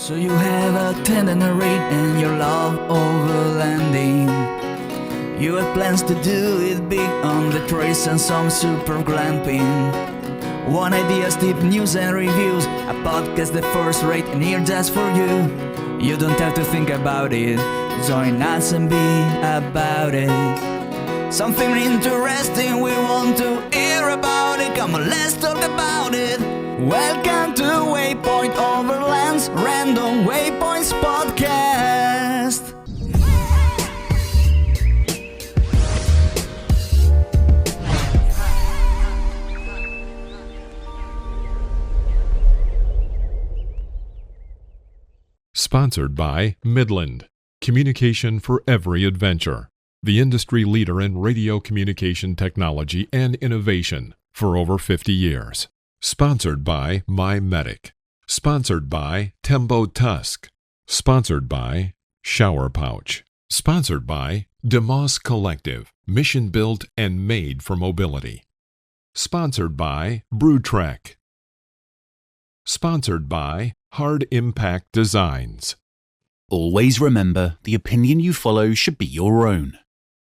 So you have a itinerary and you love overlanding. You have plans to do it big on the trace and some super glamping. One idea, deep news and reviews, a podcast the first rate and here just for you. You don't have to think about it, join us and be about it. Something interesting we want to hear about it, come on let's talk about it. Welcome to Waypoint Overland's Random Waypoints podcast. Sponsored by Midland, communication for every adventure. The industry leader in radio communication technology and innovation for over 50 years. Sponsored by My Medic. Sponsored by Tembo Tusk. Sponsored by Shower Pouch. Sponsored by DeMoss Collective, mission built and made for mobility. Sponsored by BrewTrek. Sponsored by Hard Impact Designs. Always remember, the opinion you follow should be your own.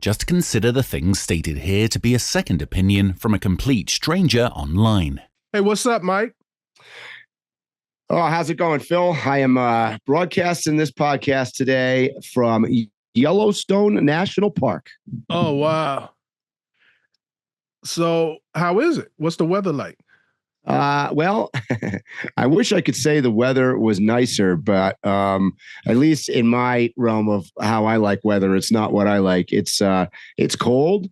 Just consider the things stated here to be a second opinion from a complete stranger online. Hey, what's up, Mike? Oh, how's it going, Phil? I am broadcasting this podcast today from Yellowstone National Park. Oh, wow. So how is it? What's the weather like? Well, I wish I could say the weather was nicer, but at least in my realm of how I like weather, it's not what I like. It's cold.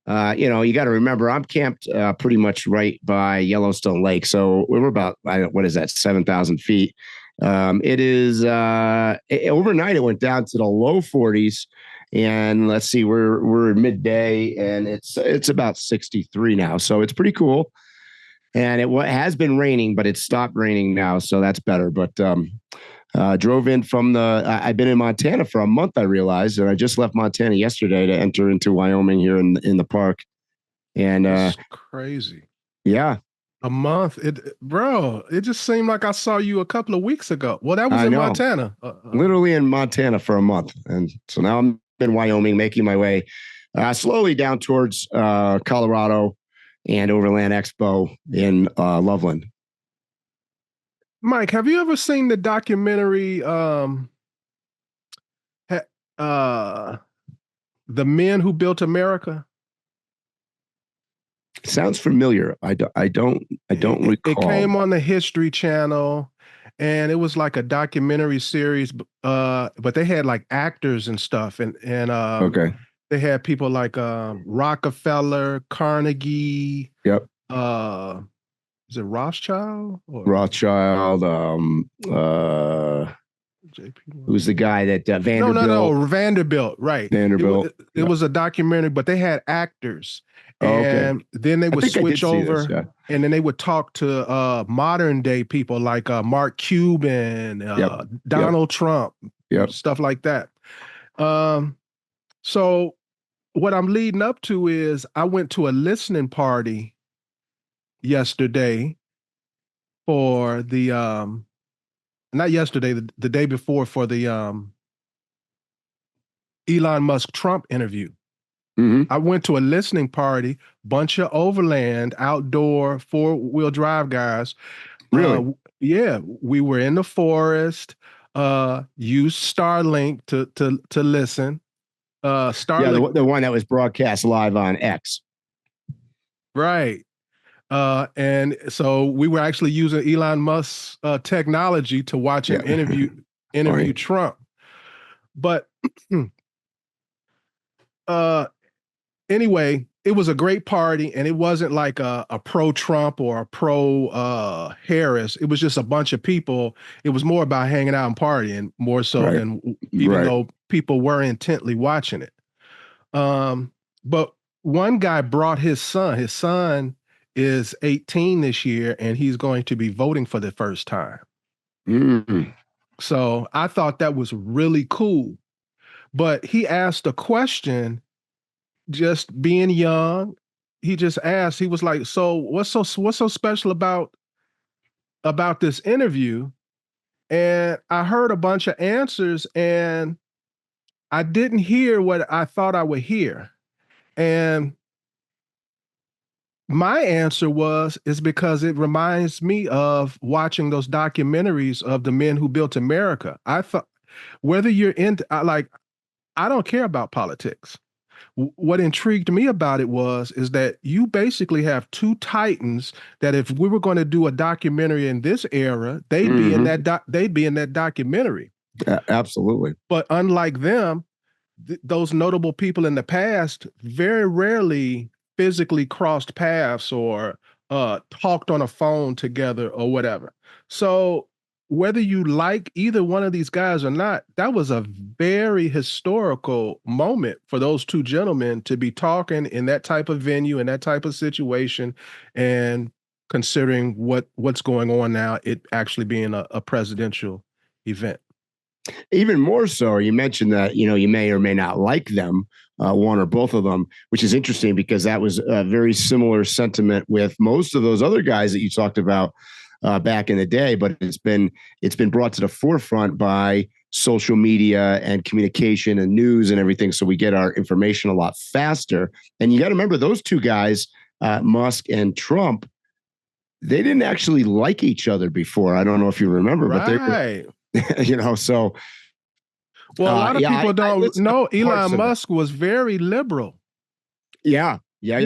You got to remember, I'm camped pretty much right by Yellowstone Lake. So we're about, what is that, 7,000 feet. It is overnight, it went down to the low 40s. And let's see, we're midday and it's about 63 now. So it's pretty cool. And it has been raining, but it stopped raining now. So that's better. But drove in from I've been in Montana for a month, I realized, and I just left Montana yesterday to enter into Wyoming here in the park. And that's crazy. Yeah. A month. It just seemed like I saw you a couple of weeks ago. Well, that was in Montana. Literally in Montana for a month. And so now I'm in Wyoming, making my way slowly down towards Colorado and Overland Expo in Loveland. Mike, have you ever seen the documentary The Men Who Built America? Sounds familiar. I don't recall. It came on the History Channel, and it was like a documentary series. But they had like actors and stuff, and okay. They had people like Rockefeller, Carnegie. Yep. Is it Rothschild? Rothschild. Who's the guy that Vanderbilt? No, Vanderbilt. Right. Vanderbilt. It was a documentary, but they had actors, and then they would switch over, and then they would talk to modern day people like Mark Cuban, Donald Trump, stuff like that. So what I'm leading up to is I went to a listening party yesterday for the not yesterday, the day before, for the Elon Musk Trump interview. Mm-hmm. I went to a listening party, bunch of Overland outdoor 4-wheel drive guys. Really? Yeah, we were in the forest. Used Starlink to listen. Starlink, the one that was broadcast live on X. Right. And so we were actually using Elon Musk's technology to watch him interview Trump. But anyway, it was a great party, and it wasn't like a pro-Trump or a pro-Harris. It was just a bunch of people. It was more about hanging out and partying more so than even though people were intently watching it. But one guy brought his son. His son is 18 this year, and he's going to be voting for the first time. Mm-hmm. So I thought that was really cool. But he asked a question, just being young. He just asked, he was like, so what's so special about this interview? And I heard a bunch of answers, and I didn't hear what I thought I would hear. And my answer is because it reminds me of watching those documentaries of the men who built America. I thought, whether you're into, I don't care about politics. What intrigued me about it is that you basically have two titans that if we were going to do a documentary in this era, they'd be in that documentary. Absolutely. But unlike them, those notable people in the past very rarely physically crossed paths or talked on a phone together or whatever. So whether you like either one of these guys or not, that was a very historical moment for those two gentlemen to be talking in that type of venue, in that type of situation, and considering what's going on now, it actually being a presidential event. Even more so, you mentioned that, you may or may not like them, one or both of them, which is interesting because that was a very similar sentiment with most of those other guys that you talked about back in the day, but it's been brought to the forefront by social media and communication and news and everything. So we get our information a lot faster. And you got to remember those two guys, Musk and Trump, they didn't actually like each other before. I don't know if you remember, but they were, so. Well, a lot of people don't know Elon Musk was very liberal. Yeah. He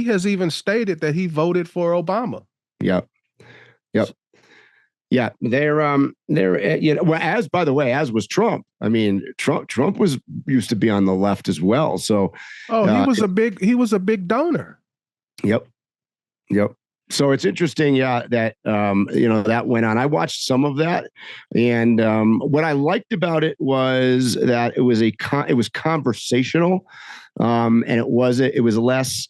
has even stated that he voted for Obama. Yep. Yeah, they're well, as was Trump. I mean, Trump used to be on the left as well. So he was a big donor. Yep. So it's interesting, that that went on. I watched some of that, and what I liked about it was that it was conversational, and it was less.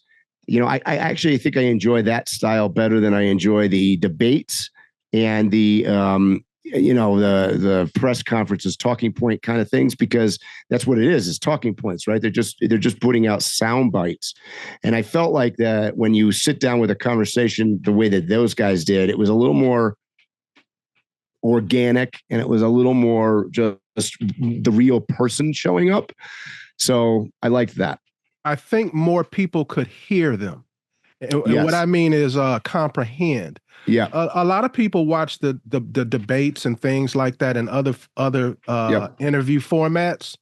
I actually think I enjoy that style better than I enjoy the debates and the press conferences, talking point kind of things, because that's what it is talking points, right? They're just putting out sound bites. And I felt like that when you sit down with a conversation the way that those guys did, it was a little more organic and it was a little more just the real person showing up. So I liked that. I think more people could hear them. And what I mean is comprehend. Yeah. A lot of people watch the debates and things like that and other interview formats.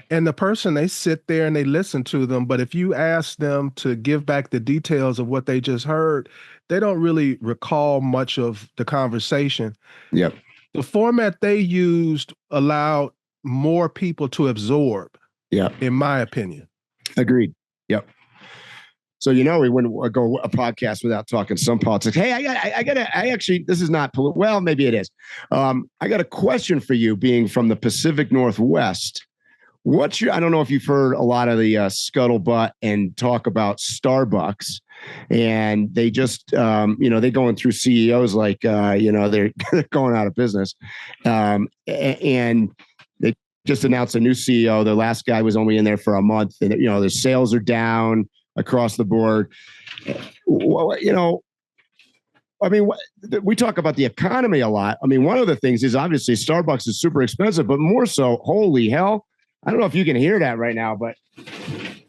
And the person, they sit there and they listen to them. But if you ask them to give back the details of what they just heard, they don't really recall much of the conversation. Yep. The format they used allowed more people to absorb. Yeah. In my opinion. Agreed. Yep. So, we wouldn't go a podcast without talking some politics. Hey, I actually, this is not, well, maybe it is. I got a question for you, being from the Pacific Northwest. I don't know if you've heard a lot of the scuttlebutt and talk about Starbucks, and they just, they're going through CEOs like, they're going out of business. And they just announced a new CEO. The last guy was only in there for a month, and, their sales are down across the board. We talk about the economy a lot. I mean, one of the things is obviously Starbucks is super expensive, but more so, holy hell, I don't know if you can hear that right now, but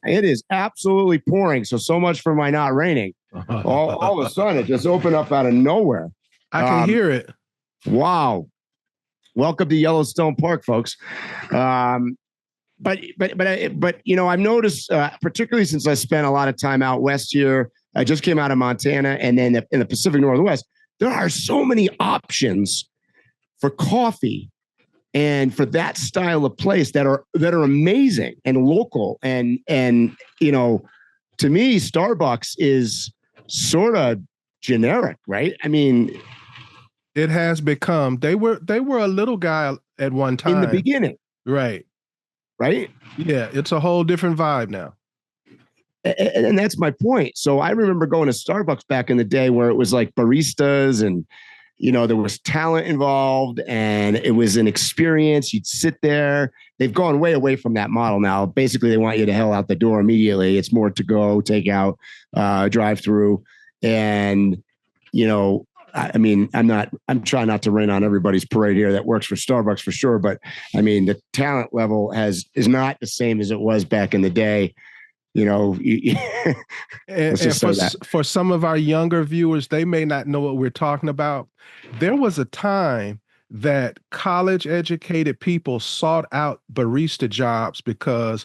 it is absolutely pouring. So much for my not raining. All of a sudden, it just opened up out of nowhere. I can hear it. Wow. Welcome to Yellowstone Park, folks. But I've noticed, particularly since I spent a lot of time out west here, I just came out of Montana, and then in the Pacific Northwest, there are so many options for coffee and for that style of place that are amazing and local. And to me, Starbucks is sort of generic, right? I mean, it has become. They were a little guy at one time in the beginning, right? Yeah, it's a whole different vibe now. And that's my point. So I remember going to Starbucks back in the day where it was like baristas and, there was talent involved and it was an experience. You'd sit there. They've gone way away from that model now. Basically, they want you to hell out the door immediately. It's more to go, take out, drive through. And, I mean, I'm trying not to rain on everybody's parade here that works for Starbucks for sure. But I mean, the talent level is not the same as it was back in the day. You know, and for some of our younger viewers, they may not know what we're talking about. There was a time that college educated people sought out barista jobs because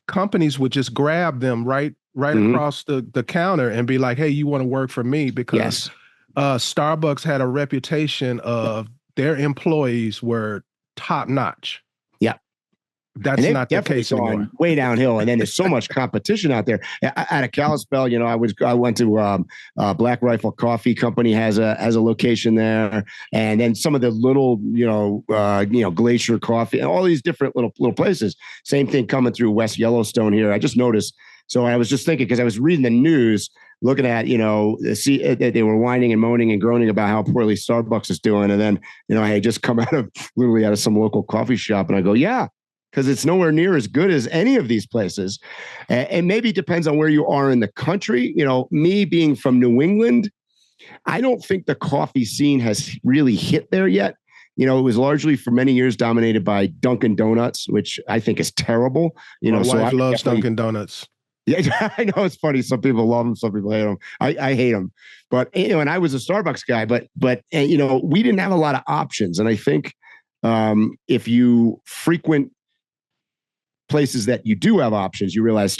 companies would just grab them right across the counter and be like, hey, you want to work for me? Because Starbucks had a reputation of their employees were top notch. Yeah. That's not the case anymore. Way downhill, and then there's so much competition out there. At a Kalispell, you know, I went to Black Rifle Coffee Company has a location there, and then some of the little Glacier Coffee and all these different little places. Same thing coming through West Yellowstone here. I just noticed. So I was just thinking because I was reading the news, looking at they were whining and moaning and groaning about how poorly Starbucks is doing, and then I had just come out of some local coffee shop, and I go, yeah. Because it's nowhere near as good as any of these places. And maybe it depends on where you are in the country. You know, me being from New England, I don't think the coffee scene has really hit there yet. You know, it was largely for many years dominated by Dunkin' Donuts, which I think is terrible. My wife loves Dunkin' Donuts. Yeah, I know it's funny. Some people love them, some people hate them. I hate them. But, and I was a Starbucks guy, but we didn't have a lot of options. And I think if you frequent places that you do have options, you realize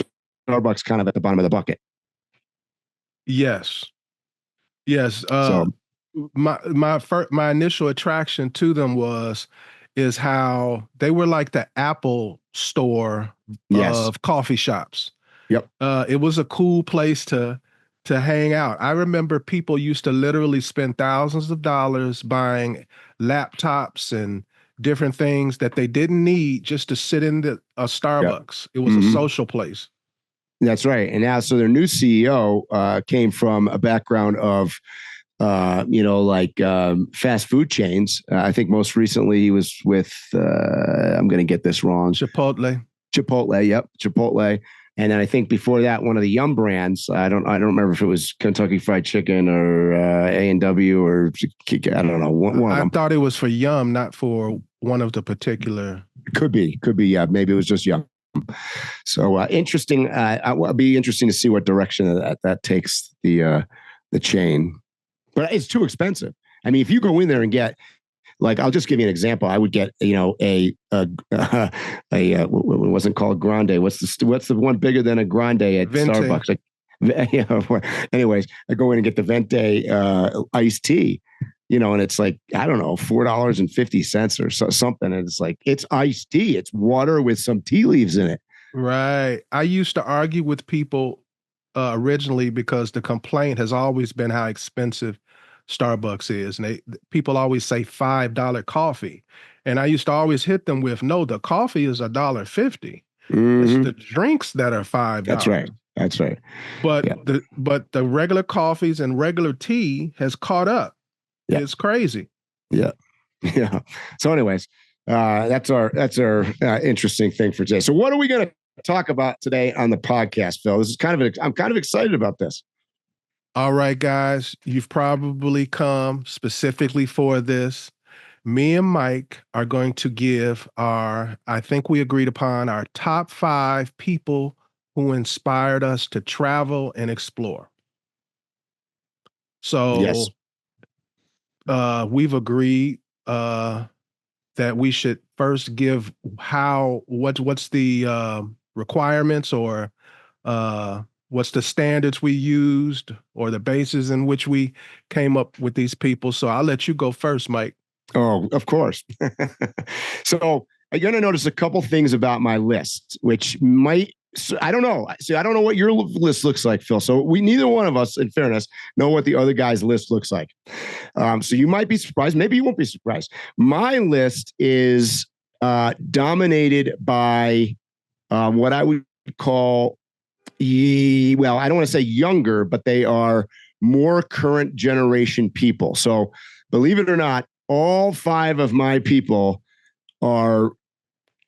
Starbucks kind of at the bottom of the bucket. Yes. My initial attraction to them is how they were like the Apple store of coffee shops. Yep. It was a cool place to hang out. I remember people used to literally spend thousands of dollars buying laptops and different things that they didn't need just to sit in a Starbucks. Yep. It was a social place. That's right. And now, so their new CEO came from a background of, fast food chains. I think most recently he was with, I'm going to get this wrong. Chipotle. Yep. Chipotle. And then I think before that, one of the Yum brands, I don't remember if it was Kentucky Fried Chicken or A&W or I don't know. One of them. I thought it was for Yum, not for one of the particular. Could be. Yeah. Maybe it was just Yum. So interesting. It'll be interesting to see what direction that takes the chain. But it's too expensive. I mean, if you go in there and get, like, I'll just give you an example. I would get, it wasn't called Grande. What's the one bigger than a Grande at Venti. Starbucks? Anyways, I go in and get the Venti iced tea, and it's like, I don't know, $4.50 or something. And it's like, it's iced tea. It's water with some tea leaves in it. Right. I used to argue with people originally because the complaint has always been how expensive Starbucks is. And people always say $5 coffee. And I used to always hit them with, no, the coffee is $1.50. It's the drinks that are $5. That's right. But the regular coffees and regular tea has caught up. Yeah. It's crazy. Yeah. So anyways, that's our interesting thing for today. So what are we going to talk about today on the podcast, Phil? I'm kind of excited about this. All right, guys, you've probably come specifically for this. Me and Mike are going to give I think we agreed upon our top 5 people who inspired us to travel and explore. So yes. We've agreed that we should first give what's the requirements or what's the standards we used or the basis in which we came up with these people. So I'll let you go first, Mike. Oh, of course. So you're going to notice a couple things about my list, which I don't know. See, I don't know what your list looks like, Phil. So neither one of us, in fairness, know what the other guy's list looks like. So you might be surprised. Maybe you won't be surprised. My list is dominated by what I would call, I don't want to say younger, but they are more current generation people. So believe it or not, all 5 of my people are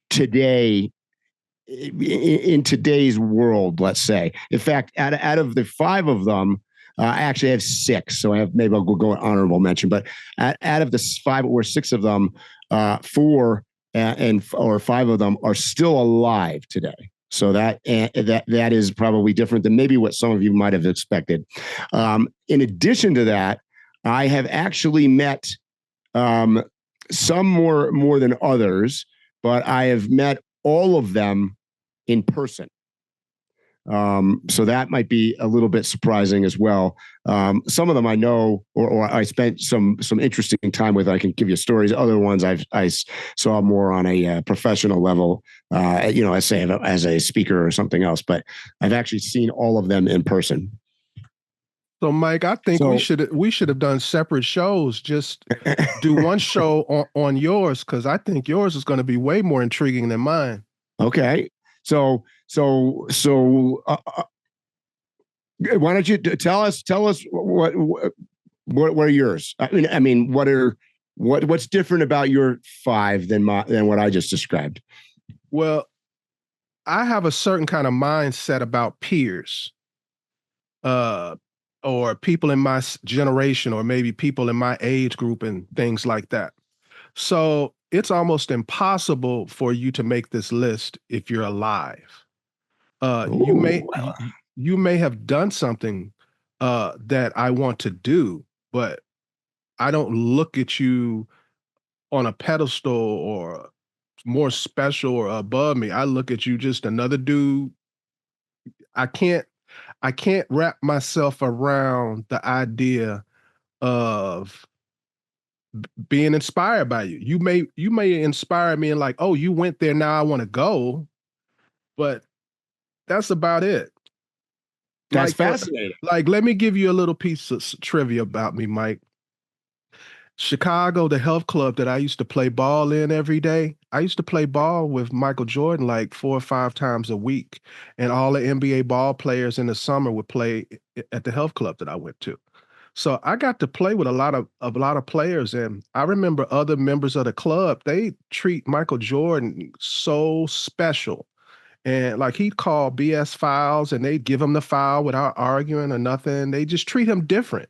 today in today's world, let's say. In fact, out of the 5 of them, I actually have 6, so maybe I'll go honorable mention. But out of the 5 or 6 of them, 4 or 5 of them are still alive today. So that is probably different than maybe what some of you might have expected. In addition to that, I have actually met some more than others, but I have met all of them in person. So that might be a little bit surprising as well. Some of them I know, or I spent some interesting time with. I can give you stories. Other ones I saw more on a professional level, let's say as a speaker or something else. But I've actually seen all of them in person. So, Mike, I think we should have done separate shows. Just do one show on yours, because I think yours is going to be way more intriguing than mine. Okay, so why don't you tell us what are yours? I mean, what's different about your 5 than what I just described? Well, I have a certain kind of mindset about peers, or people in my generation, or maybe people in my age group and things like that. So it's almost impossible for you to make this list if you're alive. You may have done something that I want to do, but I don't look at you on a pedestal or more special or above me. I look at you just another dude. I can't wrap myself around the idea of being inspired by you. You may inspire me and like, oh, you went there, now I want to go, but that's about it. That's fascinating. Like, let me give you a little piece of trivia about me, Mike. Chicago, the health club that I used to play ball in every day, I used to play ball with Michael Jordan like 4 or 5 times a week. And all the NBA ball players in the summer would play at the health club that I went to. So I got to play with a lot of players. And I remember other members of the club, they treat Michael Jordan so special. And like he'd call BS fouls and they'd give him the foul without arguing or nothing. They just treat him different.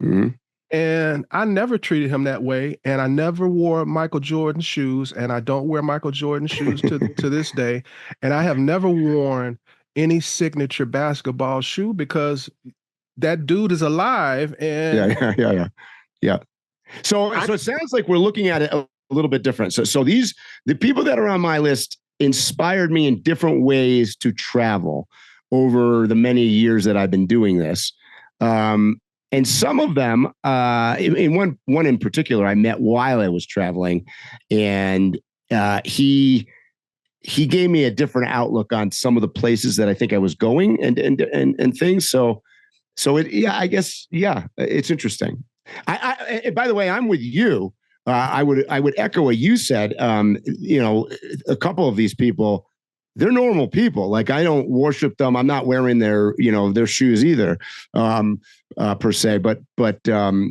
Mm-hmm. And I never treated him that way. And I never wore Michael Jordan shoes. And I don't wear Michael Jordan shoes to this day. And I have never worn any signature basketball shoe because that dude is alive. And yeah. So it sounds like we're looking at it a little bit different. So the people that are on my list inspired me in different ways to travel over the many years that I've been doing this. And some of them, in one in particular, I met while I was traveling, and he gave me a different outlook on some of the places that I think I was going and things. So I guess it's interesting. I by the way, I'm with you. I would echo what you said. A couple of these people, they're normal people. Like I don't worship them. I'm not wearing their shoes either, per se. But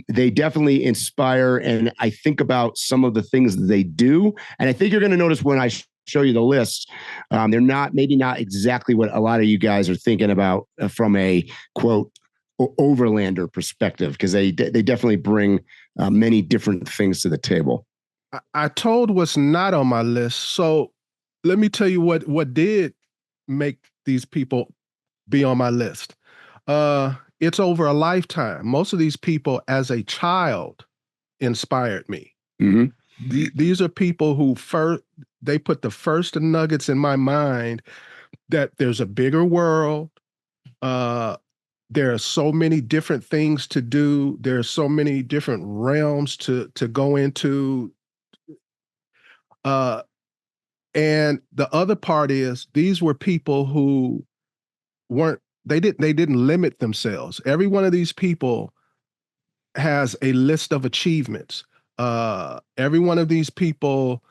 they definitely inspire. And I think about some of the things that they do. And I think you're going to notice when I show you the list, they're maybe not exactly what a lot of you guys are thinking about from a quote overlander perspective, because they definitely bring many different things to the table. I told what's not on my list. So let me tell you what did make these people be on my list. It's over a lifetime. Most of these people as a child inspired me. Mm-hmm. These are people who they put the first nuggets in my mind that there's a bigger world. There are so many different things to do. There are so many different realms to go into. And the other part is these were people who they didn't limit themselves. Every one of these people has a list of achievements. Every one of these people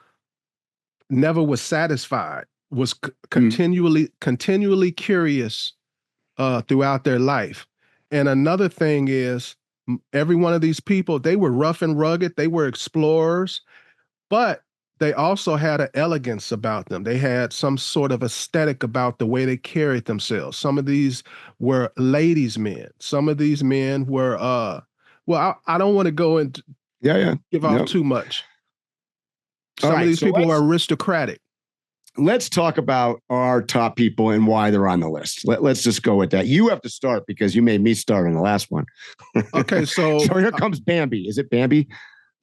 never was satisfied, was continually curious throughout their life. And another thing is every one of these people, they were rough and rugged. They were explorers, but they also had an elegance about them. They had some sort of aesthetic about the way they carried themselves. Some of these were ladies' men. Some of these men were, well, I don't want to go and give out too much. Some of these people were aristocratic. Let's talk about our top people and why they're on the list. Let's just go with that. You have to start because you made me start on the last one. Okay, so here comes Bambi. Is it Bambi?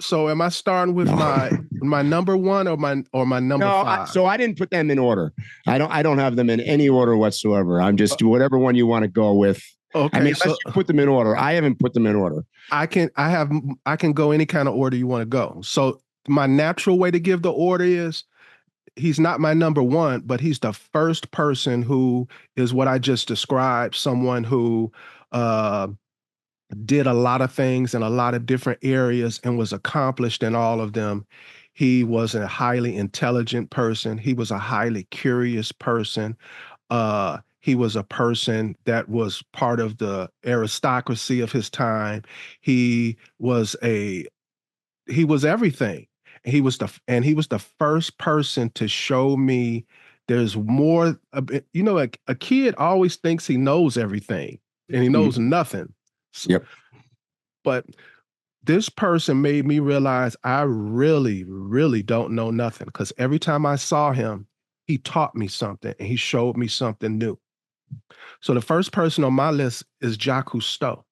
So am I starting with my number one or my number five? So I didn't put them in order. I don't have them in any order whatsoever. I'm just whatever one you want to go with. Okay, I mean, let's put them in order. I haven't put them in order. I can go any kind of order you want to go. So my natural way to give the order is he's not my number one, but he's the first person who is what I just described, someone who did a lot of things in a lot of different areas and was accomplished in all of them. He was a highly intelligent person. He was a highly curious person. He was a person that was part of the aristocracy of his time. He was everything. He was the first person to show me there's more. You know, a kid always thinks he knows everything and he knows nothing. Yep. But this person made me realize I really, really don't know nothing, because every time I saw him, he taught me something and he showed me something new. So the first person on my list is Jacque Cousteau.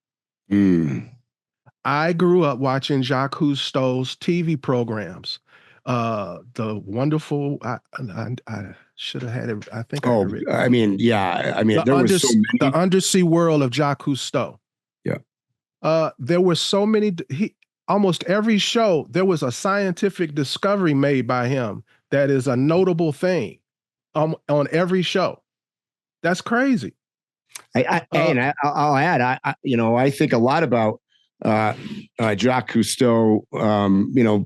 I grew up watching Jacque Cousteau's TV programs. The wonderful, I should have had it. I think. There was so many. The Undersea World of Jacque Cousteau. Yeah. There were so many. Almost every show there was a scientific discovery made by him that is a notable thing. On every show. That's crazy. And I'll add. I think a lot about Jacque Cousteau,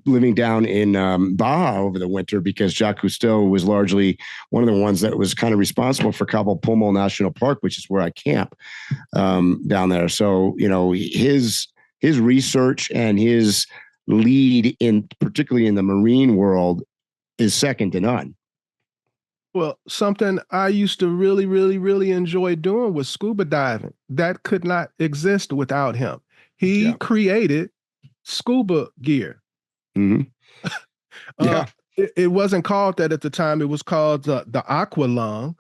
living down in Baja over the winter, because Jacque Cousteau was largely one of the ones that was kind of responsible for Cabo Pulmo National Park, which is where I camp down there. So, his research and his lead particularly in the marine world is second to none. Well, something I used to really, really, really enjoy doing was scuba diving. That could not exist without him. He created scuba gear. Mm-hmm. It wasn't called that at the time. It was called the aqua lung.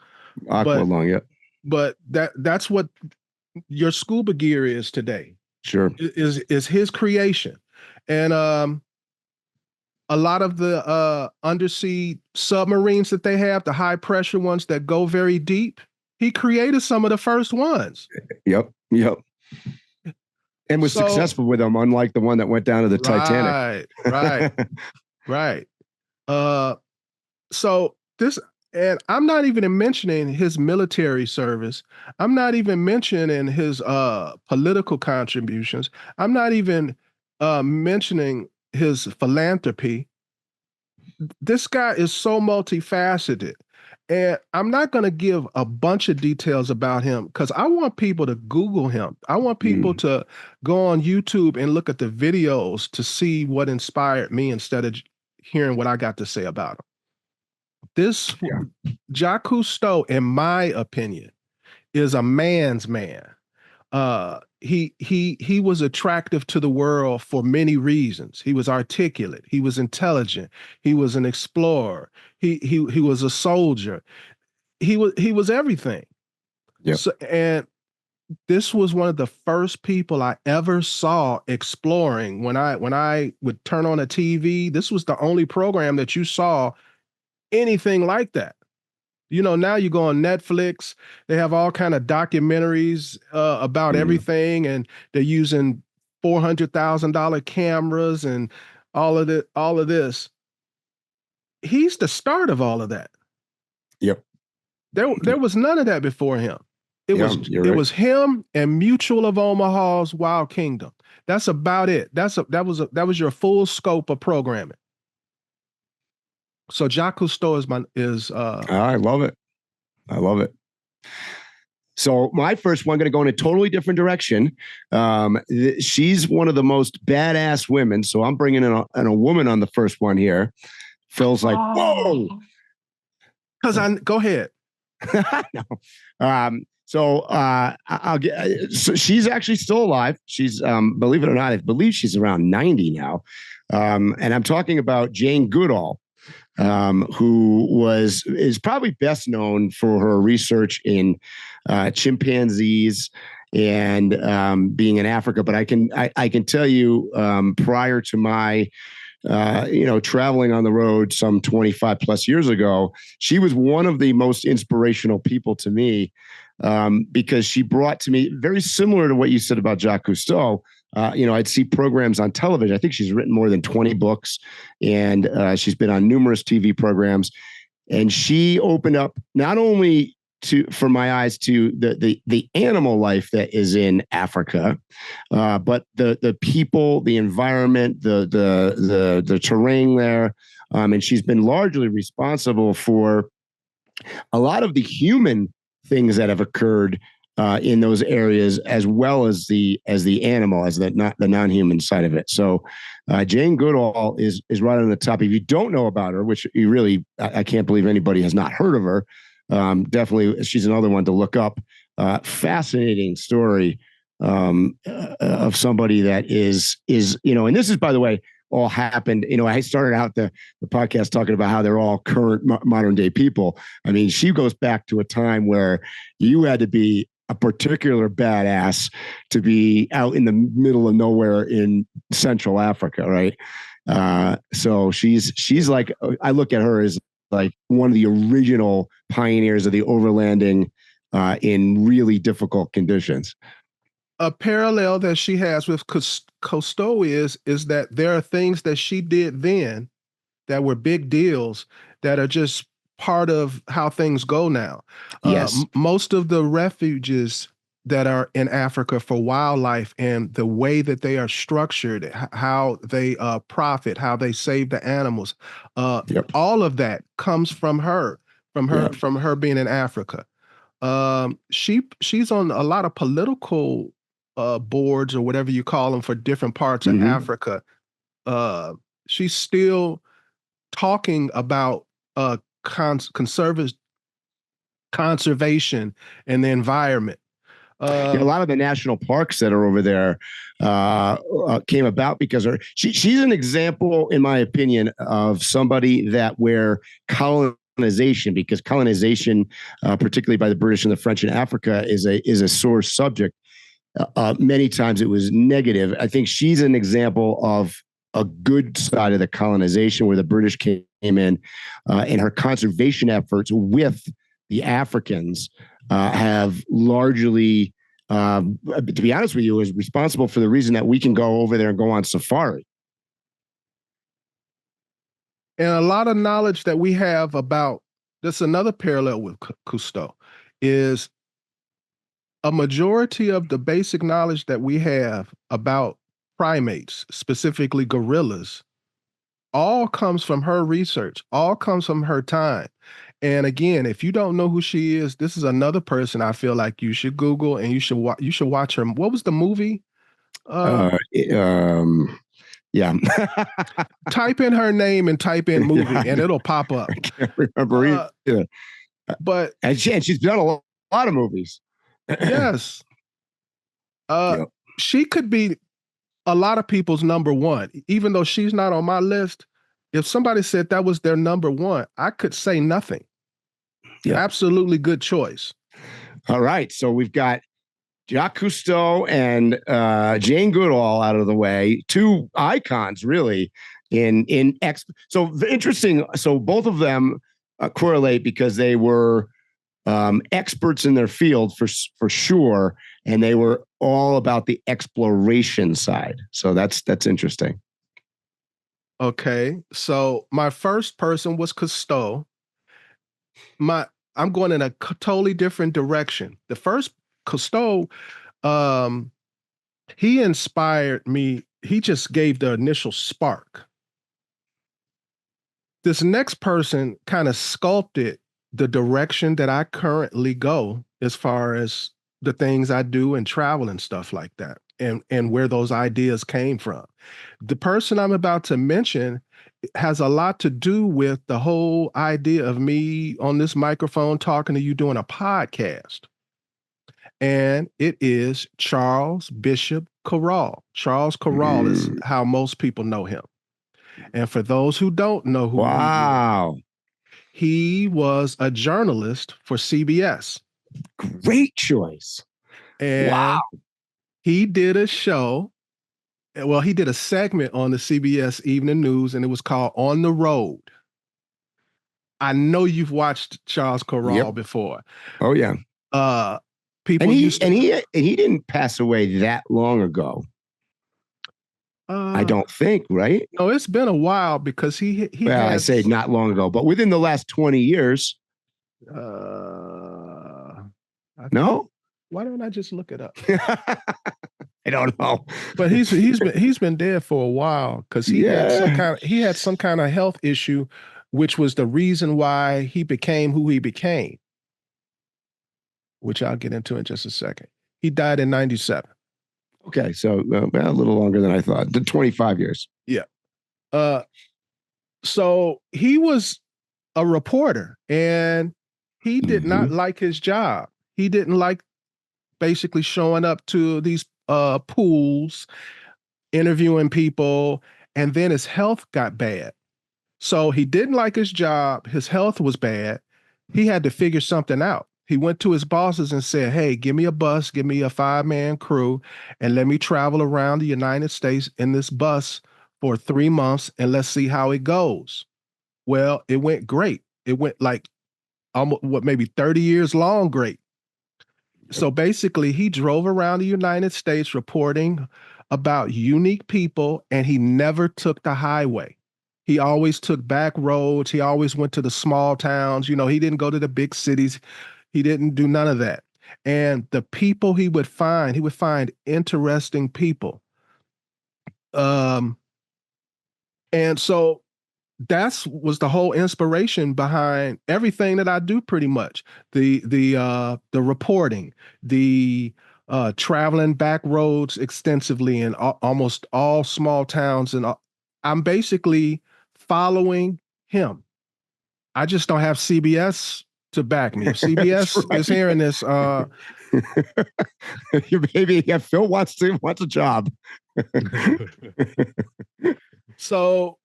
But that's what your scuba gear is today. Sure, is his creation, and a lot of the undersea submarines that they have, the high pressure ones that go very deep, he created some of the first ones. Yep. And was successful with them, unlike the one that went down to the Titanic. Right. So this, and I'm not even mentioning his military service. I'm not even mentioning his political contributions. I'm not even mentioning his philanthropy. This guy is so multifaceted. And I'm not going to give a bunch of details about him because I want people to Google him. I want people to go on YouTube and look at the videos to see what inspired me instead of hearing what I got to say about him. Jacque Cousteau, in my opinion, is a man's man. He was attractive to the world for many reasons. He was articulate. He was intelligent. He was an explorer. He was a soldier. He was everything. Yeah. So, and this was one of the first people I ever saw exploring. When I would turn on a TV, this was the only program that you saw anything like that. Now you go on Netflix, they have all kind of documentaries about everything, and they're using $400,000 cameras and all of this. He's the start of all of that. Yep. There was none of that before him. It was him and Mutual of Omaha's Wild Kingdom. That's about it. That was your full scope of programming. So Jacque Cousteau is I love it. I love it. So my first one, going to go in a totally different direction. She's one of the most badass women. So I'm bringing in a woman on the first one here. Phil's like, whoa. Because go ahead. No. So she's actually still alive. She's, believe it or not, I believe she's around 90 now. And I'm talking about Jane Goodall, who is probably best known for her research in chimpanzees and being in Africa. But I can tell you, prior to my traveling on the road some 25 plus years ago, she was one of the most inspirational people to me, because she brought to me, very similar to what you said about Jacque Cousteau. I'd see programs on television. I think she's written more than 20 books, and she's been on numerous TV programs. And she opened up not only for my eyes to the animal life that is in Africa, but the people, the environment, the terrain there, and she's been largely responsible for a lot of the human things that have occurred in those areas, as well as the animal, as the non-human side of it. So Jane Goodall is right on the top. If you don't know about her, which you really, I can't believe anybody has not heard of her. Definitely, she's another one to look up. Fascinating story of somebody that is, and this is, by the way, all happened. I started out the podcast talking about how they're all current modern day people. I mean, she goes back to a time where you had to be a particular badass to be out in the middle of nowhere in Central Africa, right? So she's like, I look at her as like one of the original pioneers of the overlanding in really difficult conditions. A parallel that she has with Cousteau is that there are things that she did then that were big deals that are just part of how things go now. Yes. Most of the refuges that are in Africa for wildlife and the way that they are structured, how they profit, how they save the animals, all of that comes from her being in Africa. She's on a lot of political boards or whatever you call them for different parts of Africa. She's still talking about conservation and the environment. A lot of the national parks that are over there came about because she's an example, in my opinion, of somebody where colonization, because colonization, particularly by the British and the French in Africa, is a sore subject. Many times it was negative. I think she's an example of a good side of the colonization, where the British came in, and her conservation efforts with the Africans have largely, to be honest with you, is responsible for the reason that we can go over there and go on safari. And a lot of knowledge that we have about this, another parallel with Cousteau, is a majority of the basic knowledge that we have about primates, specifically gorillas, all comes from her research, all comes from her time. And again, if you don't know who she is, this is another person I feel like you should Google, and you should watch her. What was the movie? Yeah. Type in her name and type in movie, and it'll pop up. I can't remember either. But she's done a lot of movies. Yes. She could be a lot of people's number one, even though she's not on my list. If somebody said that was their number one, I could say nothing. Yeah. Absolutely good choice. All right. So we've got Jacque Cousteau and Jane Goodall out of the way, two icons really so interesting. So both of them correlate because they were experts in their field for sure, and they were all about the exploration side. So that's interesting. Okay, so my first person was Cousteau. I'm going in a totally different direction. The first Cousteau, he inspired me. He just gave the initial spark. This next person kind of sculpted the direction that I currently go as far as the things I do and travel and stuff like that, and where those ideas came from. The person I'm about to mention has a lot to do with the whole idea of me on this microphone talking to you doing a podcast. And it is Charles Bishop Kuralt. Charles Kuralt is how most people know him. And for those who don't know who he was a journalist for CBS. Great choice. And he did a show. Well, he did a segment on the CBS Evening News, and it was called On the Road. I know you've watched Charles Kuralt before. Oh yeah. People and he didn't pass away that long ago. I don't think, right? No, it's been a while because he well, I say not long ago, but within the last 20 years. No? Why don't I just look it up? I don't know. But he's been dead for a while because he had some kind of health issue, which was the reason why he became who he became, which I'll get into in just a second. He died in 97. Okay, so a little longer than I thought. 25 years. Yeah. So he was a reporter, and he did not like his job. He didn't like basically showing up to these pools, interviewing people, and then his health got bad. So he didn't like his job. His health was bad. He had to figure something out. He went to his bosses and said, hey, give me a bus, give me a 5-man crew, and let me travel around the United States in this bus for 3 months, and let's see how it goes. Well, it went great. It went like almost, maybe 30 years long, great. So basically, he drove around the United States reporting about unique people, and he never took the highway. He always took back roads. He always went to the small towns. You know, he didn't go to the big cities. He didn't do none of that. And the people he would find interesting people. And so that's was the whole inspiration behind everything that I do pretty much. The reporting, the traveling back roads extensively in almost all small towns. And I'm basically following him. I just don't have CBS to back me. If CBS is hearing this, maybe Phil wants a job. So,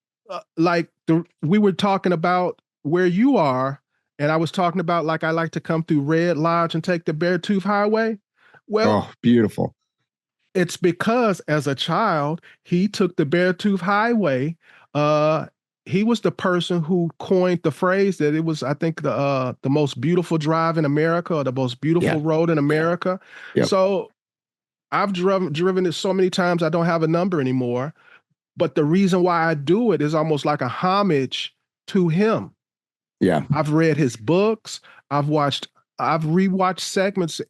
we were talking about where you are, and I was talking about like I like to come through Red Lodge and take the Beartooth Highway. Well, beautiful. It's because as a child, he took the Beartooth Highway. He was the person who coined the phrase that it was, I think, the most beautiful drive in America, or the most beautiful road in America. Yep. So I've driven it so many times I don't have a number anymore. But the reason why I do it is almost like a homage to him. Yeah. I've read his books. I've rewatched segments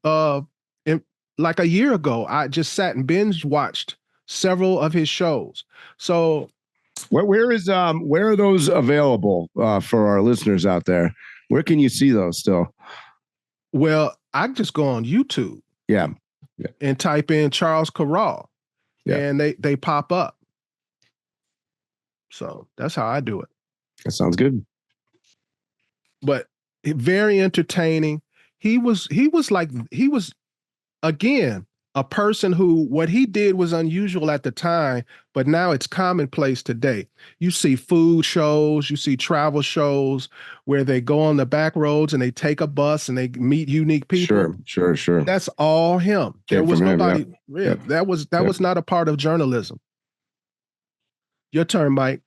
like a year ago. I just sat and binge watched several of his shows. So where are those available for our listeners out there? Where can you see those still? Well, I just go on YouTube. Yeah. And type in Charles Kuralt. Yeah. And they pop up. So that's how I do it. That sounds good. But very entertaining. He was again a person who, what he did was unusual at the time, but now it's commonplace today. You see food shows, you see travel shows where they go on the back roads and they take a bus and they meet unique people. Sure. That's all him. There was nobody. Yeah, that was not a part of journalism. Your turn, Mike.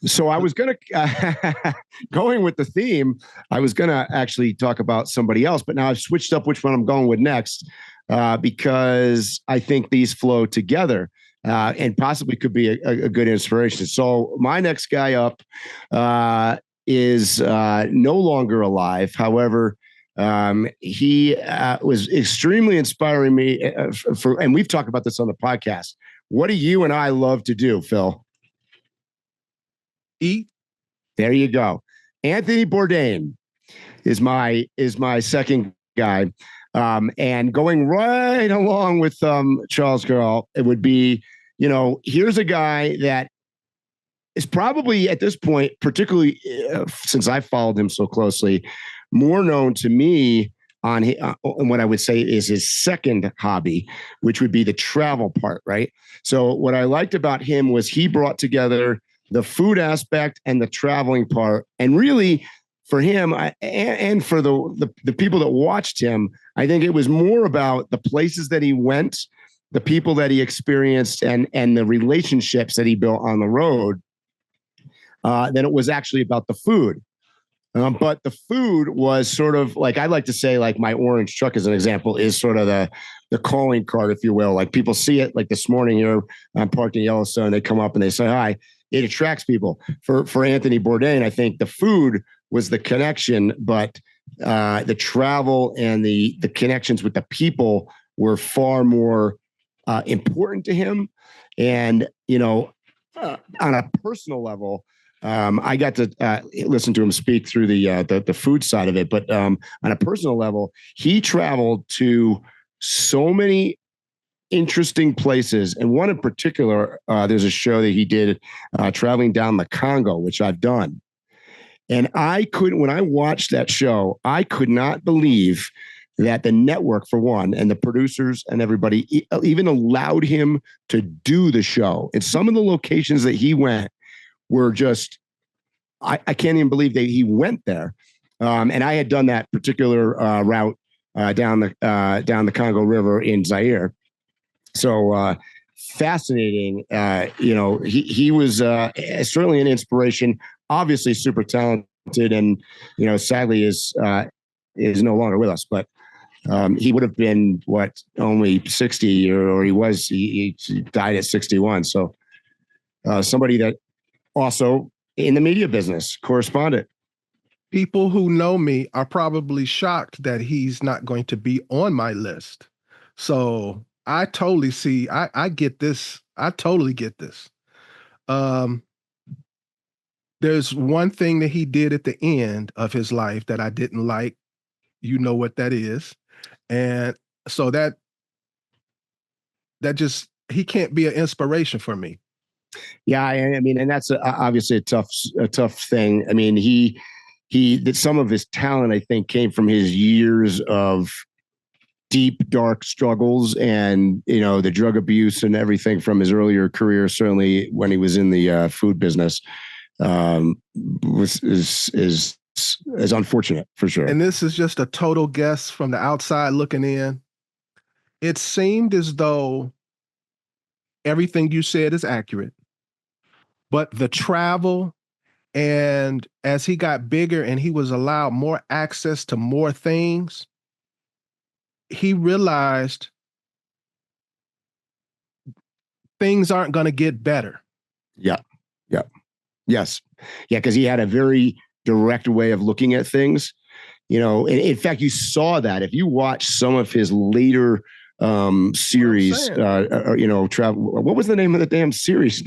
So I was going to, going with the theme, I was going to actually talk about somebody else, but now I've switched up which one I'm going with next. Because I think these flow together and possibly could be a good inspiration. So my next guy up is no longer alive. However, he was extremely inspiring me and we've talked about this on the podcast. What do you and I love to do, Phil? Eat. There you go. Anthony Bourdain is my second guy. And going right along with Charles Kuralt, it would be, here's a guy that is probably at this point, particularly since I followed him so closely, more known to me on what I would say is his second hobby, which would be the travel part, right? So what I liked about him was he brought together the food aspect and the traveling part. And really, for him and for the people that watched him, I think it was more about the places that he went, the people that he experienced, and the relationships that he built on the road, than it was actually about the food. But the food was sort of like, I like to say, like my orange truck as an example is sort of the calling card, if you will. Like people see it, like this morning here, I'm parked in Yellowstone, they come up and they say hi. It attracts people. For Anthony Bourdain, I think the food was the connection, but the travel and the connections with the people were far more important to him. And, on a personal level, I got to listen to him speak through the food side of it, but on a personal level, he traveled to so many interesting places. And one in particular, there's a show that he did traveling down the Congo, which I've done. And when I watched that show, I could not believe that the network, for one, and the producers and everybody even allowed him to do the show. And some of the locations that he went were just, I can't even believe that he went there. And I had done that particular route down the Congo River in Zaire. So fascinating. He was certainly an inspiration. Obviously, super talented, and sadly is no longer with us. But he would have been only 60, or he died at 61. So somebody that also in the media business, correspondent. People who know me are probably shocked that he's not going to be on my list. So I totally see, I get this. I totally get this. There's one thing that he did at the end of his life that I didn't like. You know what that is. And so that just, he can't be an inspiration for me. Yeah, I mean, and that's obviously a tough thing. I mean, that some of his talent, I think, came from his years of deep, dark struggles and, the drug abuse and everything from his earlier career, certainly when he was in the food business, is unfortunate for sure. And this is just a total guess from the outside looking in. It seemed as though everything you said is accurate, but the travel, and as he got bigger and he was allowed more access to more things, he realized things aren't going to get better. Yeah. Yes. Yeah, because he had a very direct way of looking at things. In fact, you saw that if you watch some of his later series, travel. What was the name of the damn series?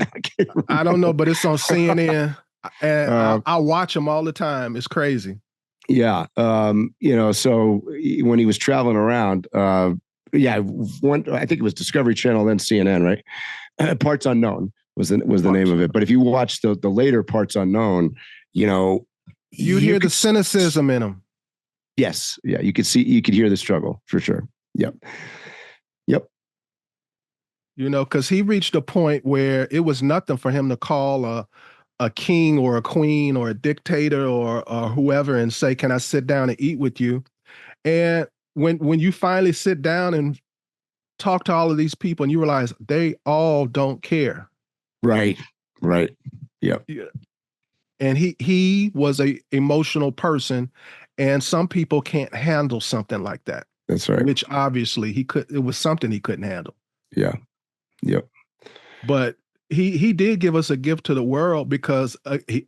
I don't know, but it's on CNN. And I watch them all the time. It's crazy. Yeah. So when he was traveling around, I think it was Discovery Channel, then CNN, right? Parts Unknown was the name of it. But if you watch the later Parts Unknown, you hear the cynicism in them. Yes. Yeah. You could hear the struggle for sure. Yep. Because he reached a point where it was nothing for him to call a king or a queen or a dictator or whoever and say, "Can I sit down and eat with you?" And when you finally sit down and talk to all of these people and you realize they all don't care. Right. Yep. Yeah. And he was a emotional person, and some people can't handle something like that. That's right. Which obviously it was something he couldn't handle. Yeah. Yep. But he did give us a gift to the world because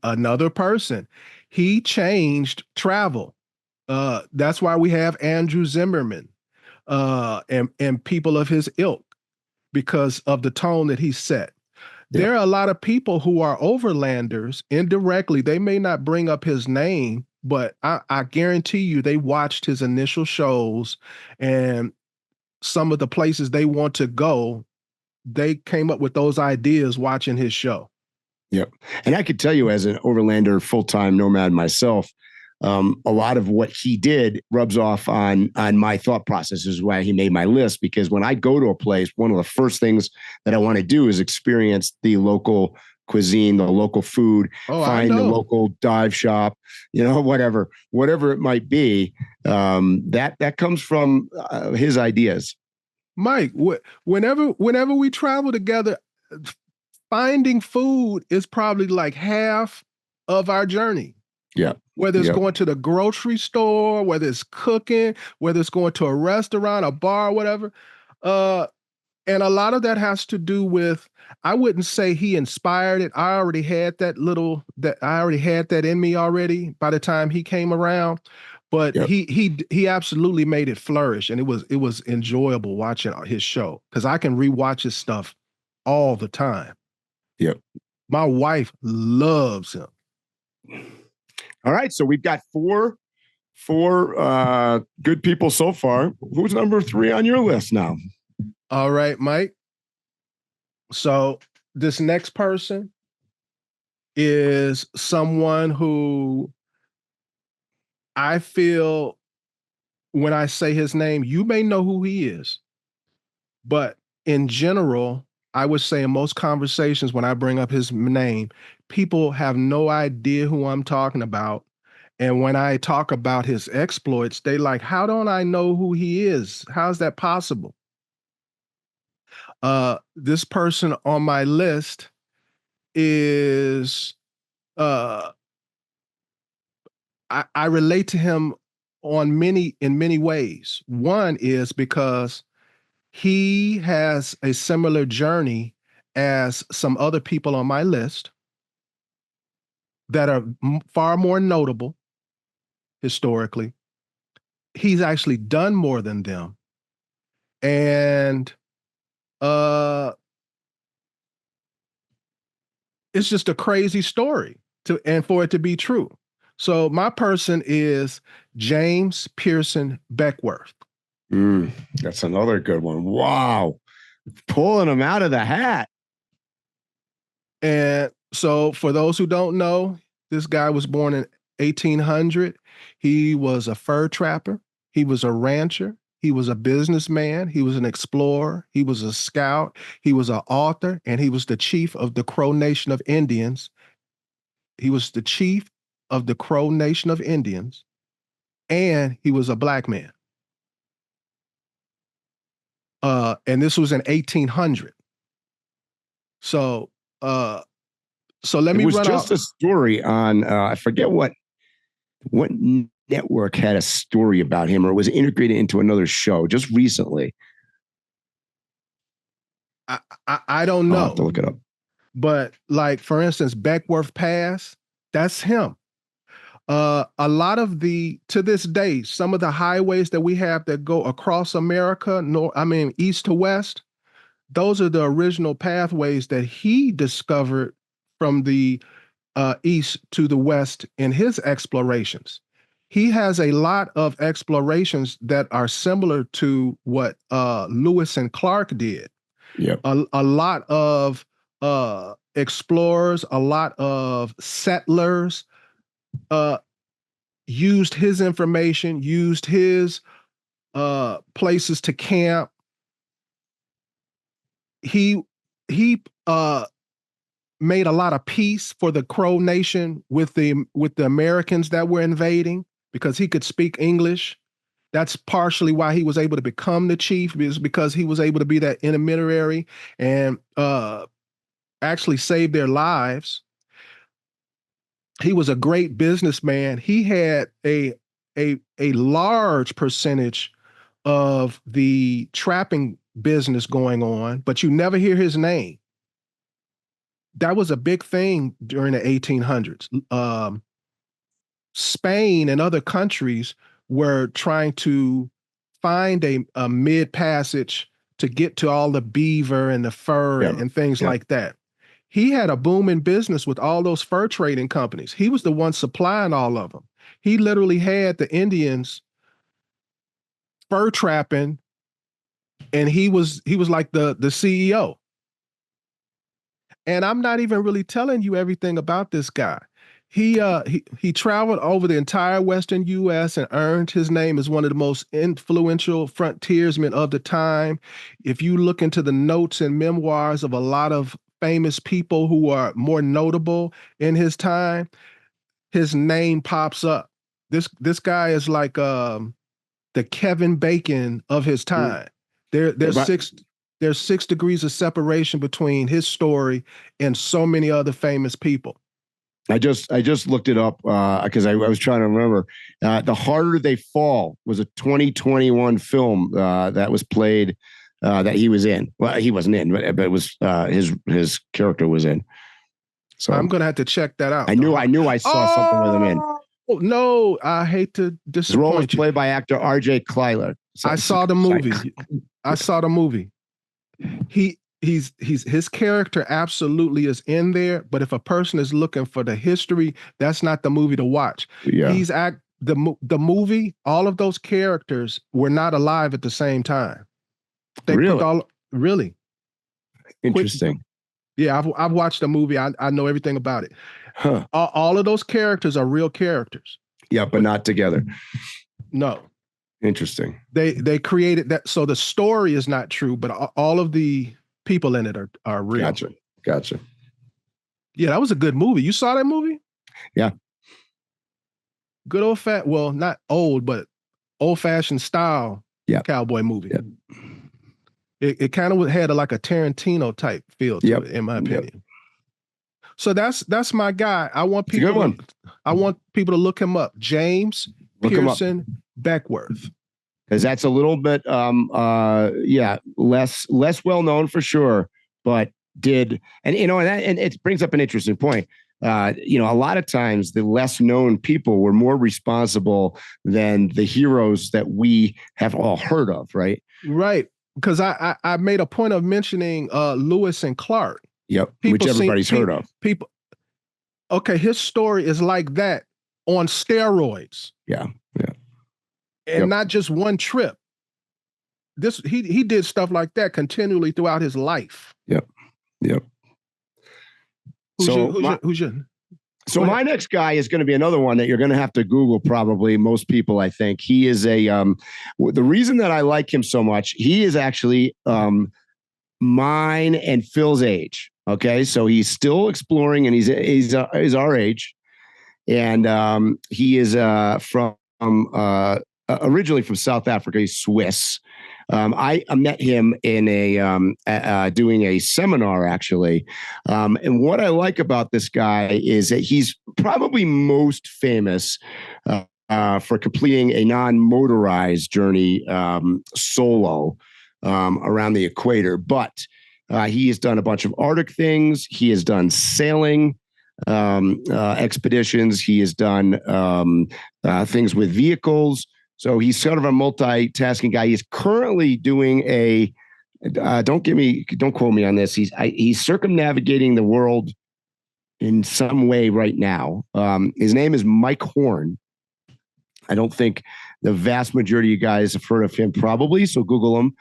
another person, he changed travel. That's why we have Andrew Zimmerman and people of his ilk, because of the tone that he set. Yeah. There are a lot of people who are overlanders indirectly. They may not bring up his name, but I guarantee you they watched his initial shows, and some of the places they want to go, they came up with those ideas watching his show. Yep. And I could tell you, as an overlander, full-time nomad myself, a lot of what he did rubs off on my thought process. This is why he made my list, because when I go to a place, one of the first things that I want to do is experience the local cuisine, the local food, find the local dive shop, whatever it might be. That comes from his ideas. Mike, whenever we travel together, finding food is probably like half of our journey. Yeah. Whether it's going to the grocery store, whether it's cooking, whether it's going to a restaurant, a bar, whatever. And a lot of that has to do with, I wouldn't say he inspired it. I already had that in me already by the time he came around. But he absolutely made it flourish. And it was enjoyable watching his show, because I can rewatch his stuff all the time. Yep. My wife loves him. All right, so we've got four good people so far. Who's number 3 on your list now? All right, Mike. So this next person is someone who I feel, when I say his name, you may know who he is. But in general, I would say in most conversations, when I bring up his name, people have no idea who I'm talking about. And when I talk about his exploits, they like, how don't I know who he is? How's that possible? This person on my list is, I relate to him in many ways. One is because he has a similar journey as some other people on my list that are far more notable historically. He's actually done more than them. And it's just a crazy story for it to be true. So my person is James Pierson Beckwourth. That's another good one. Wow. Pulling him out of the hat. And so for those who don't know, this guy was born in 1800. He was a fur trapper. He was a rancher. He was a businessman. He was an explorer. He was a scout. He was an author, and he was the chief of the Crow Nation of Indians. He was the chief of the Crow Nation of Indians, and he was a black man. And this was in 1800. So let me run. It was just a story on I forget what network had a story about him, or was integrated into another show just recently. I don't know. I'll have to look it up. But like, for instance, Beckwourth Pass, that's him. A lot of to this day, some of the highways that we have that go across America, east to west, those are the original pathways that he discovered from the east to the west in his explorations. He has a lot of explorations that are similar to what Lewis and Clark did. Yep. A lot of explorers, a lot of settlers used his information, used his places to camp. He made a lot of peace for the Crow Nation with the Americans that were invading, because he could speak English. That's partially why he was able to become the chief, is because he was able to be that intermediary and actually save their lives. He was a great businessman. He had a large percentage of the trapping business going on, but you never hear his name. That was a big thing during the 1800s. Spain and other countries were trying to find a mid passage to get to all the beaver and the fur and things like that. He had a booming business with all those fur trading companies. He was the one supplying all of them. He literally had the Indians fur trapping, and he was like the CEO. And I'm not even really telling you everything about this guy. He traveled over the entire Western U.S. and earned his name as one of the most influential frontiersmen of the time. If you look into the notes and memoirs of a lot of famous people who are more notable in his time, his name pops up. This guy is like the Kevin Bacon of his time. There's 6 degrees of separation between his story and so many other famous people. I just looked it up because I was trying to remember. The Harder They Fall was a 2021 film that was played that he was in. Well, he wasn't in, but it was his character was in. So I'm gonna have to check that out. I knew I saw something with him in. Oh no, I hate to disappoint you. His role was played by actor R.J. Kleiler. I saw the movie. I saw the movie. His character absolutely is in there, but if a person is looking for the history, that's not the movie to watch. Yeah. The movie, all of those characters were not alive at the same time. Really Interesting. Yeah, I've watched the movie. I know everything about it. Huh. All of those characters are real characters. Yeah, but not together. No. Interesting. They created that, so the story is not true, but all of the people in it are real. Gotcha. Yeah, that was a good movie. You saw that movie? Yeah. Good well, not old, but old-fashioned style cowboy movie. Yeah. It kind of had like a Tarantino type feel to it, in my opinion. Yep. So that's my guy. I want people to look him up. James Pierson Beckwourth. Because that's a little bit less well known for sure, but and it brings up an interesting point. A lot of times the less known people were more responsible than the heroes that we have all heard of, right? Right. Because I made a point of mentioning Lewis and Clark. Yep. Which everybody's heard of. Okay, his story is like that on steroids. Yeah. And not just one trip. He did stuff like that continually throughout his life. Yep. So my next guy is going to be another one that you're going to have to Google, probably most people, I think. He is the reason that I like him so much, he is actually mine and Phil's age. Okay. So he's still exploring, and he's our age. And he is originally from South Africa. He's Swiss. I met him in doing a seminar, actually. And what I like about this guy is that he's probably most famous for completing a non-motorized journey solo around the equator. But he has done a bunch of Arctic things. He has done sailing expeditions. He has done things with vehicles. So he's sort of a multitasking guy. He's currently doing don't quote me on this. He's circumnavigating the world in some way right now. His name is Mike Horn. I don't think the vast majority of you guys have heard of him, probably. So Google him.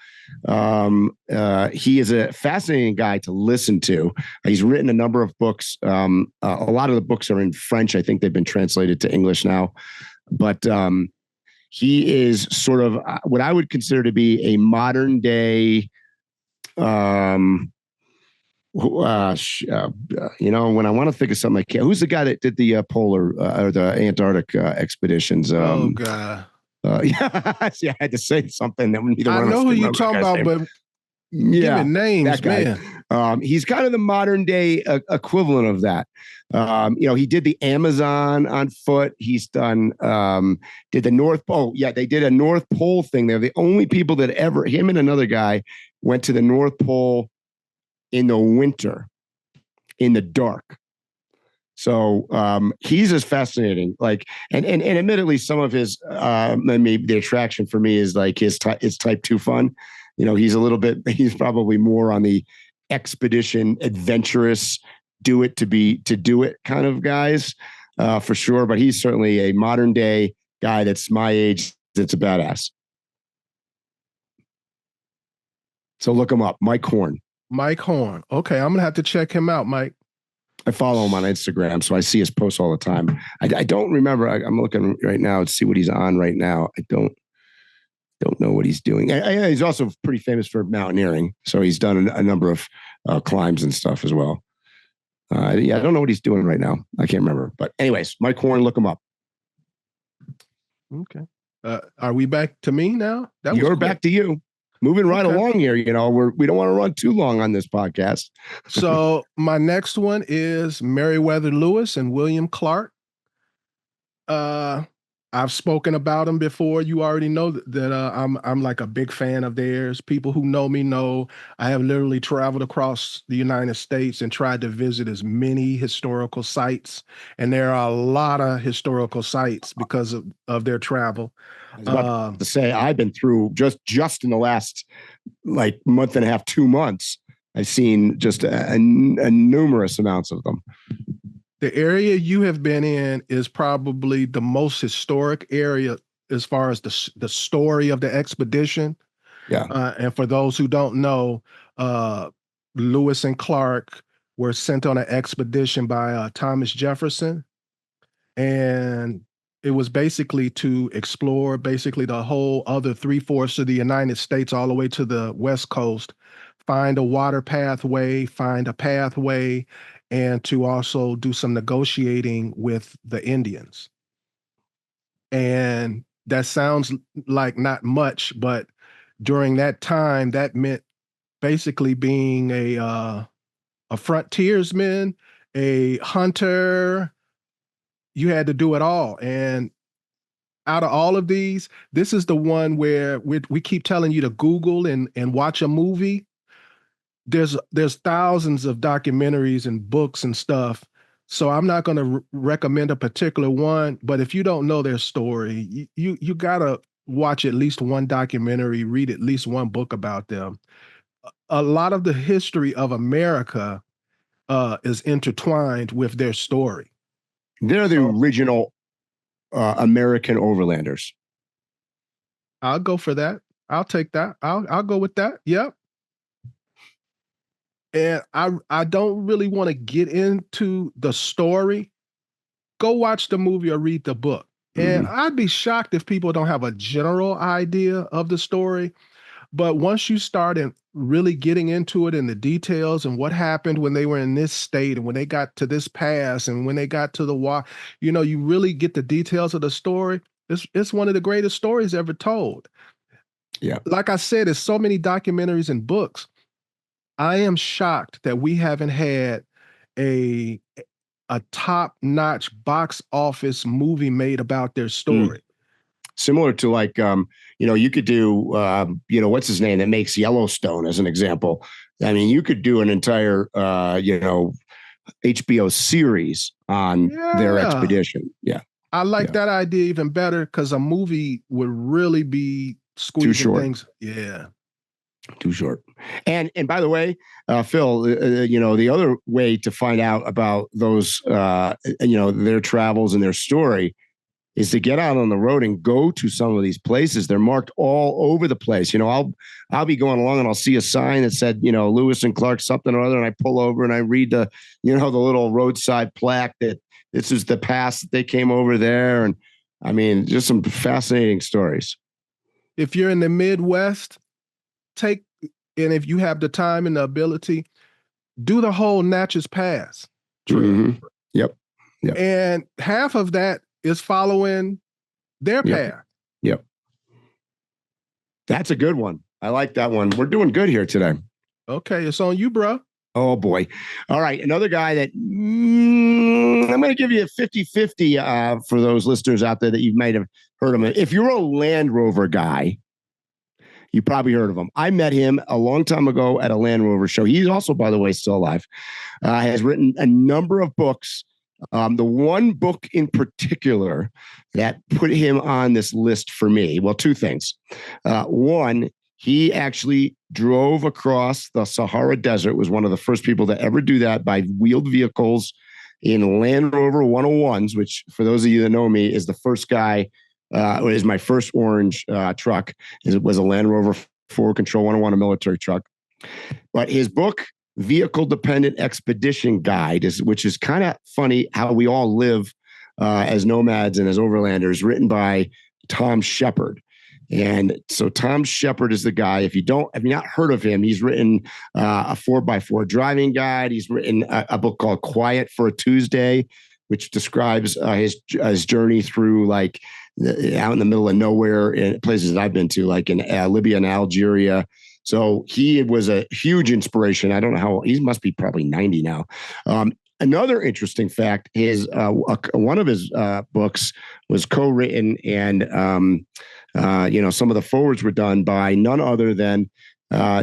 He is a fascinating guy to listen to. He's written a number of books. A lot of the books are in French. I think they've been translated to English now, but he is sort of what I would consider to be a modern day, when I want to think of something like, who's the guy that did the polar or the Antarctic expeditions? Oh God. I had to say something that neither one of us. I know who you're talking about, but giving names, man. He's kind of the modern day equivalent of that. He did the Amazon on foot. He's done did the North Pole. Yeah, they did a North Pole thing. They're the only people that ever, him and another guy, went to the North Pole in the winter, in the dark. So he's as fascinating. Like, and admittedly, some of his maybe the attraction for me is like his type 2 fun. He's probably more on the expedition, adventurous, do it to do it kind of guys, for sure. But he's certainly a modern day guy that's my age. That's a badass. So look him up, Mike Horn. Mike Horn. Okay, I'm gonna have to check him out, Mike. I follow him on Instagram, so I see his posts all the time. I don't remember. I'm looking right now to see what he's on right now. I don't know what he's doing. He's also pretty famous for mountaineering, so he's done a number of climbs and stuff as well. I don't know what he's doing right now. I can't remember. But anyways, Mike Horn, look him up. Okay. Are we back to me now? You're back to you. Moving right along here, we don't want to run too long on this podcast. So my next one is Meriwether Lewis and William Clark. I've spoken about them before. You already know that I'm like a big fan of theirs. People who know me know I have literally traveled across the United States and tried to visit as many historical sites. And there are a lot of historical sites because of their travel. I was about to say, I've been through just in the last like month and a half, 2 months, I've seen just a numerous amounts of them. The area you have been in is probably the most historic area as far as the story of the expedition. Yeah. And for those who don't know, Lewis and Clark were sent on an expedition by Thomas Jefferson. And it was basically to explore basically the whole other 3/4 of the United States all the way to the West Coast, find a water pathway, find a pathway, and to also do some negotiating with the Indians. And that sounds like not much, but during that time, that meant basically being a frontiersman, a hunter. You had to do it all. And out of all of these, this is the one where we keep telling you to Google and watch a movie. There's thousands of documentaries and books and stuff. So I'm not going to recommend a particular one, but if you don't know their story, you got to watch at least one documentary, read at least one book about them. A lot of the history of America is intertwined with their story. They're the original American overlanders. I'll go for that. I'll take that. I'll go with that. Yep. And I don't really want to get into the story. Go watch the movie or read the book. And I'd be shocked if people don't have a general idea of the story. But once you start really getting into it and the details and what happened when they were in this state and when they got to this pass and when they got to the water, you really get the details of the story. It's one of the greatest stories ever told. Yeah. Like I said, there's so many documentaries and books. I am shocked that we haven't had a top-notch box office movie made about their story. Similar to like, you could do, what's his name that makes Yellowstone as an example. I mean, you could do an entire, HBO series on their expedition. Yeah. I like that idea even better because a movie would really be squeezing things. Yeah. Too short. And by the way, Phil, the other way to find out about those, their travels and their story is to get out on the road and go to some of these places. They're marked all over the place. I'll be going along and I'll see a sign that said, Lewis and Clark something or other, and I pull over and I read the little roadside plaque that this is the pass that they came over there. And I mean, just some fascinating stories. If you're in the Midwest, and if you have the time and the ability, do the whole Natchez Pass trip. Yep. And half of that is following their path. Yep. That's a good one. I like that one. We're doing good here today. Okay, it's on you, bro. Oh, boy. All right. Another guy that I'm going to give you a 50-50 for those listeners out there that you might have heard of him. If you're a Land Rover guy, you probably heard of him. I met him a long time ago at a Land Rover show. He's also, by the way, still alive. Has written a number of books. The one book in particular that put him on this list for me, well, two things. One, he actually drove across the Sahara Desert, was one of the first people to ever do that by wheeled vehicles in Land Rover 101s, which for those of you that know me is the first guy, is my first orange truck. It was a Land Rover 4 Control 101, a military truck. But his book, Vehicle Dependent Expedition Guide, which is kind of funny how we all live as nomads and as overlanders, written by Tom Sheppard. And so Tom Sheppard is the guy. If you've not heard of him, he's written a 4x4 driving guide. He's written a book called Quiet for a Tuesday, which describes his journey through like out in the middle of nowhere in places that I've been to, like in Libya and Algeria. So he was a huge inspiration. I don't know how he must be probably 90 now. Another interesting fact is one of his books was co-written and some of the forwards were done by none other than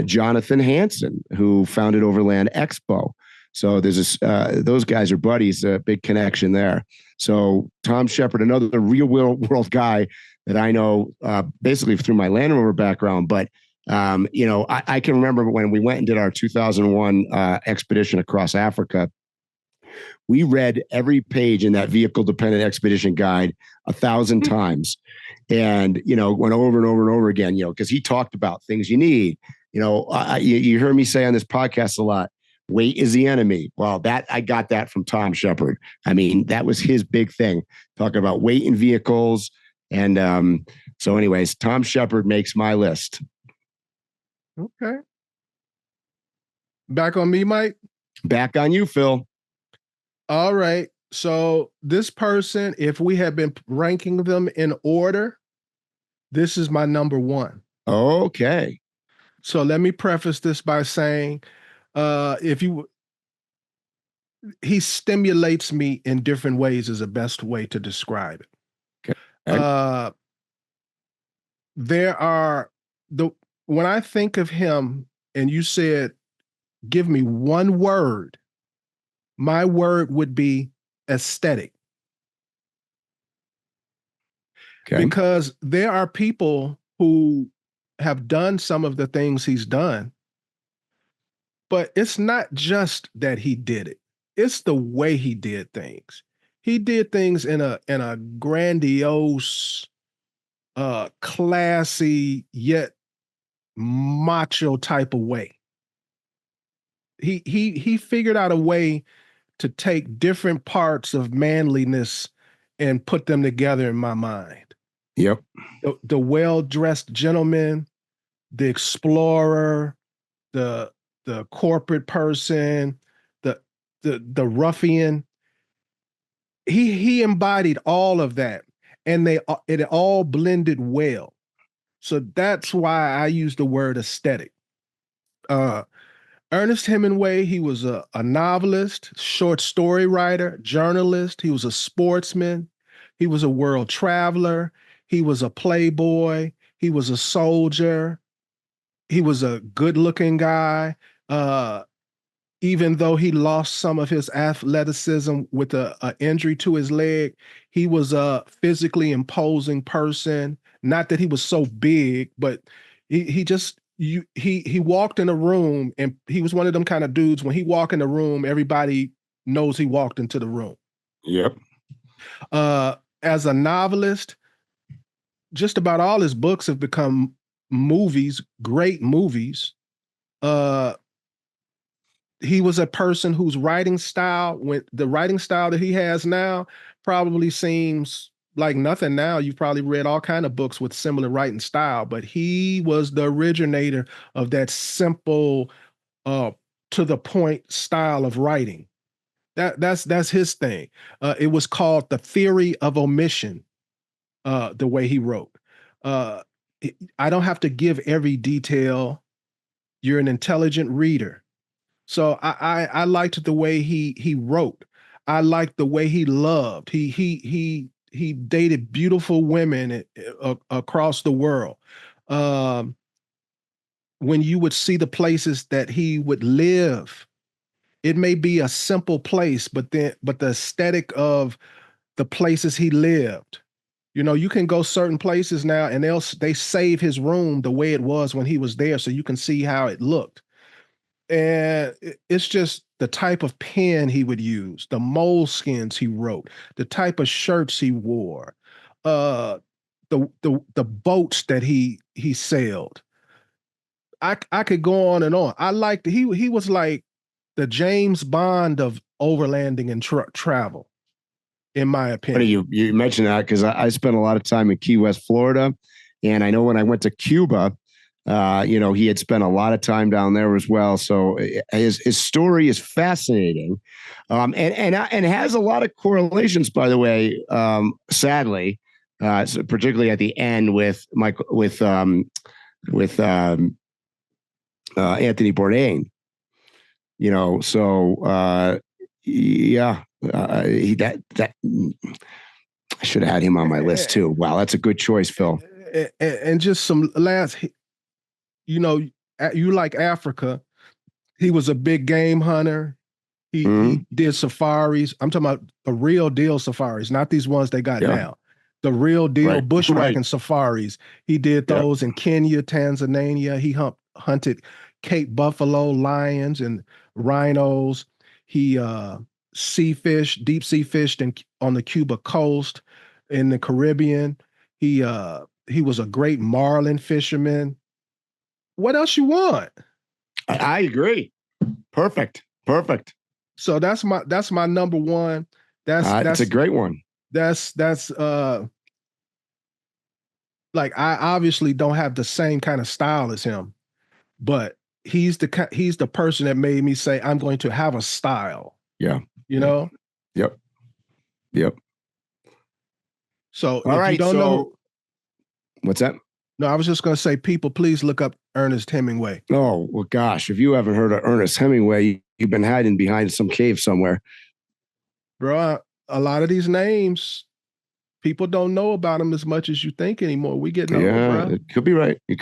Jonathan Hansen, who founded Overland Expo. So there's those guys are buddies, a big connection there. So Tom Sheppard, another real world guy that I know basically through my Land Rover background. But, I can remember when we went and did our 2001 expedition across Africa, we read every page in that Vehicle Dependent Expedition Guide 1,000 times. And, went over and over and over again, because he talked about things you need. You hear me say on this podcast a lot, weight is the enemy. Well, I got that from Tom Sheppard. I mean, that was his big thing, talking about weight in vehicles. And so anyways, Tom Sheppard makes my list. Okay. Back on me, Mike? Back on you, Phil. All right. So this person, if we had been ranking them in order, this is my number one. Okay. So let me preface this by saying, he stimulates me in different ways is the best way to describe it. Okay. When I think of him and you said, give me one word, my word would be aesthetic. Okay. Because there are people who have done some of the things he's done, but it's not just that he did it. It's the way he did things. He did things in a grandiose, classy, yet macho type of way. He figured out a way to take different parts of manliness and put them together in my mind. Yep. The well-dressed gentleman, the explorer, the corporate person, the ruffian. He embodied all of that, and it all blended well. So that's why I use the word aesthetic. Ernest Hemingway, he was a novelist, short story writer, journalist. He was a sportsman. He was a world traveler. He was a playboy. He was a soldier. He was a good-looking guy. Even though he lost some of his athleticism with an injury to his leg, he was a physically imposing person. Not that he was so big, but he walked in a room, and he was one of them kind of dudes. When he walked in the room, everybody knows he walked into the room. Yep. As a novelist, just about all his books have become movies, great movies. He was a person whose writing style, the writing style that he has now, probably seems like nothing now. You've probably read all kinds of books with similar writing style, but he was the originator of that simple, to the point style of writing. That's his thing. It was called the theory of omission, the way he wrote. I don't have to give every detail. You're an intelligent reader. So I liked the way he wrote. I liked the way he loved. He dated beautiful women across the world. When you would see the places that he would live, it may be a simple place, but the aesthetic of the places he lived. You can go certain places now, and they save his room the way it was when he was there, so you can see how it looked. And it's just the type of pen he would use, the moleskins he wrote, the type of shirts he wore, the boats that he sailed. I could go on and on. I liked he was like the James Bond of overlanding and travel, in my opinion. You mentioned that because I spent a lot of time in Key West, Florida, and I know when I went to Cuba, he had spent a lot of time down there as well. So his story is fascinating, and has a lot of correlations, by the way. Sadly, so particularly at the end with Anthony Bourdain. That I should have had him on my list too. Wow, that's a good choice, Phil. And just some last, you like Africa. He was a big game hunter. He did safaris. I'm talking about the real deal safaris, not these ones they got now. The real deal bushwhacking safaris. He did those in Kenya, Tanzania. He hunted Cape buffalo, lions, and rhinos. He deep sea fished on the Cuba coast, in the Caribbean. He was a great marlin fisherman. What else you want? I agree. Perfect. So that's my number one. That's a great one. That's like, I obviously don't have the same kind of style as him, but he's the person that made me say I'm going to have a style. Yeah. Yep. So all right. You don't know. What's that? No, I was just going to say, people, please look up Ernest Hemingway. Oh, well, gosh, if you haven't heard of Ernest Hemingway, you've been hiding behind some cave somewhere. Bro, a lot of these names, people don't know about them as much as you think anymore. We get older, bro. It could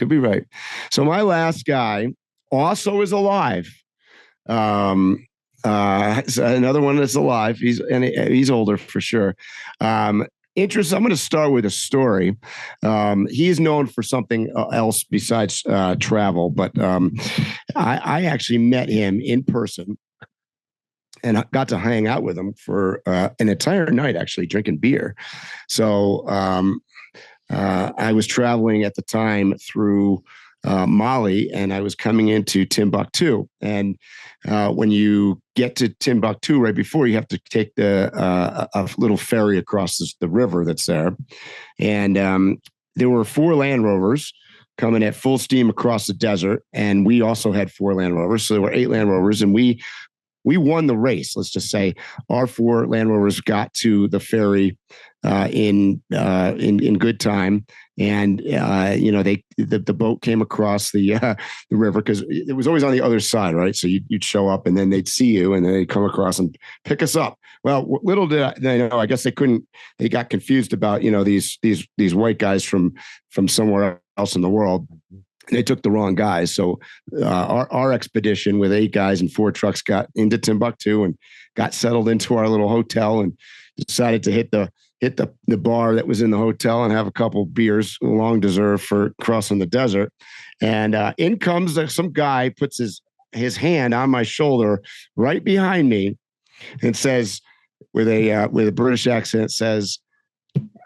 be right. So my last guy also is alive. Another one that's alive. He's older for sure. Interesting. I'm going to start with a story. He is known for something else besides travel, but I actually met him in person and I got to hang out with him for an entire night, actually drinking beer. So I was traveling at the time through Mali, and I was coming into Timbuktu. And when you get to Timbuktu, right before, you have to take a little ferry across the river that's there. And there were 4 Land Rovers coming at full steam across the desert, and we also had 4 Land Rovers. So there were 8 Land Rovers, and we won the race. Let's just say our 4 Land Rovers got to the ferry in good time, and the boat came across the river, because it was always on the other side, right? So you'd show up, and then they'd see you, and then they'd come across and pick us up. Well, little did they know, I guess they got confused about these white guys from somewhere else in the world. They took the wrong guys. So our expedition with 8 guys and 4 trucks got into Timbuktu and got settled into our little hotel, and decided to hit the bar that was in the hotel and have a couple beers, long deserved for crossing the desert. And in comes some guy, puts his hand on my shoulder right behind me, and says, with a British accent, says,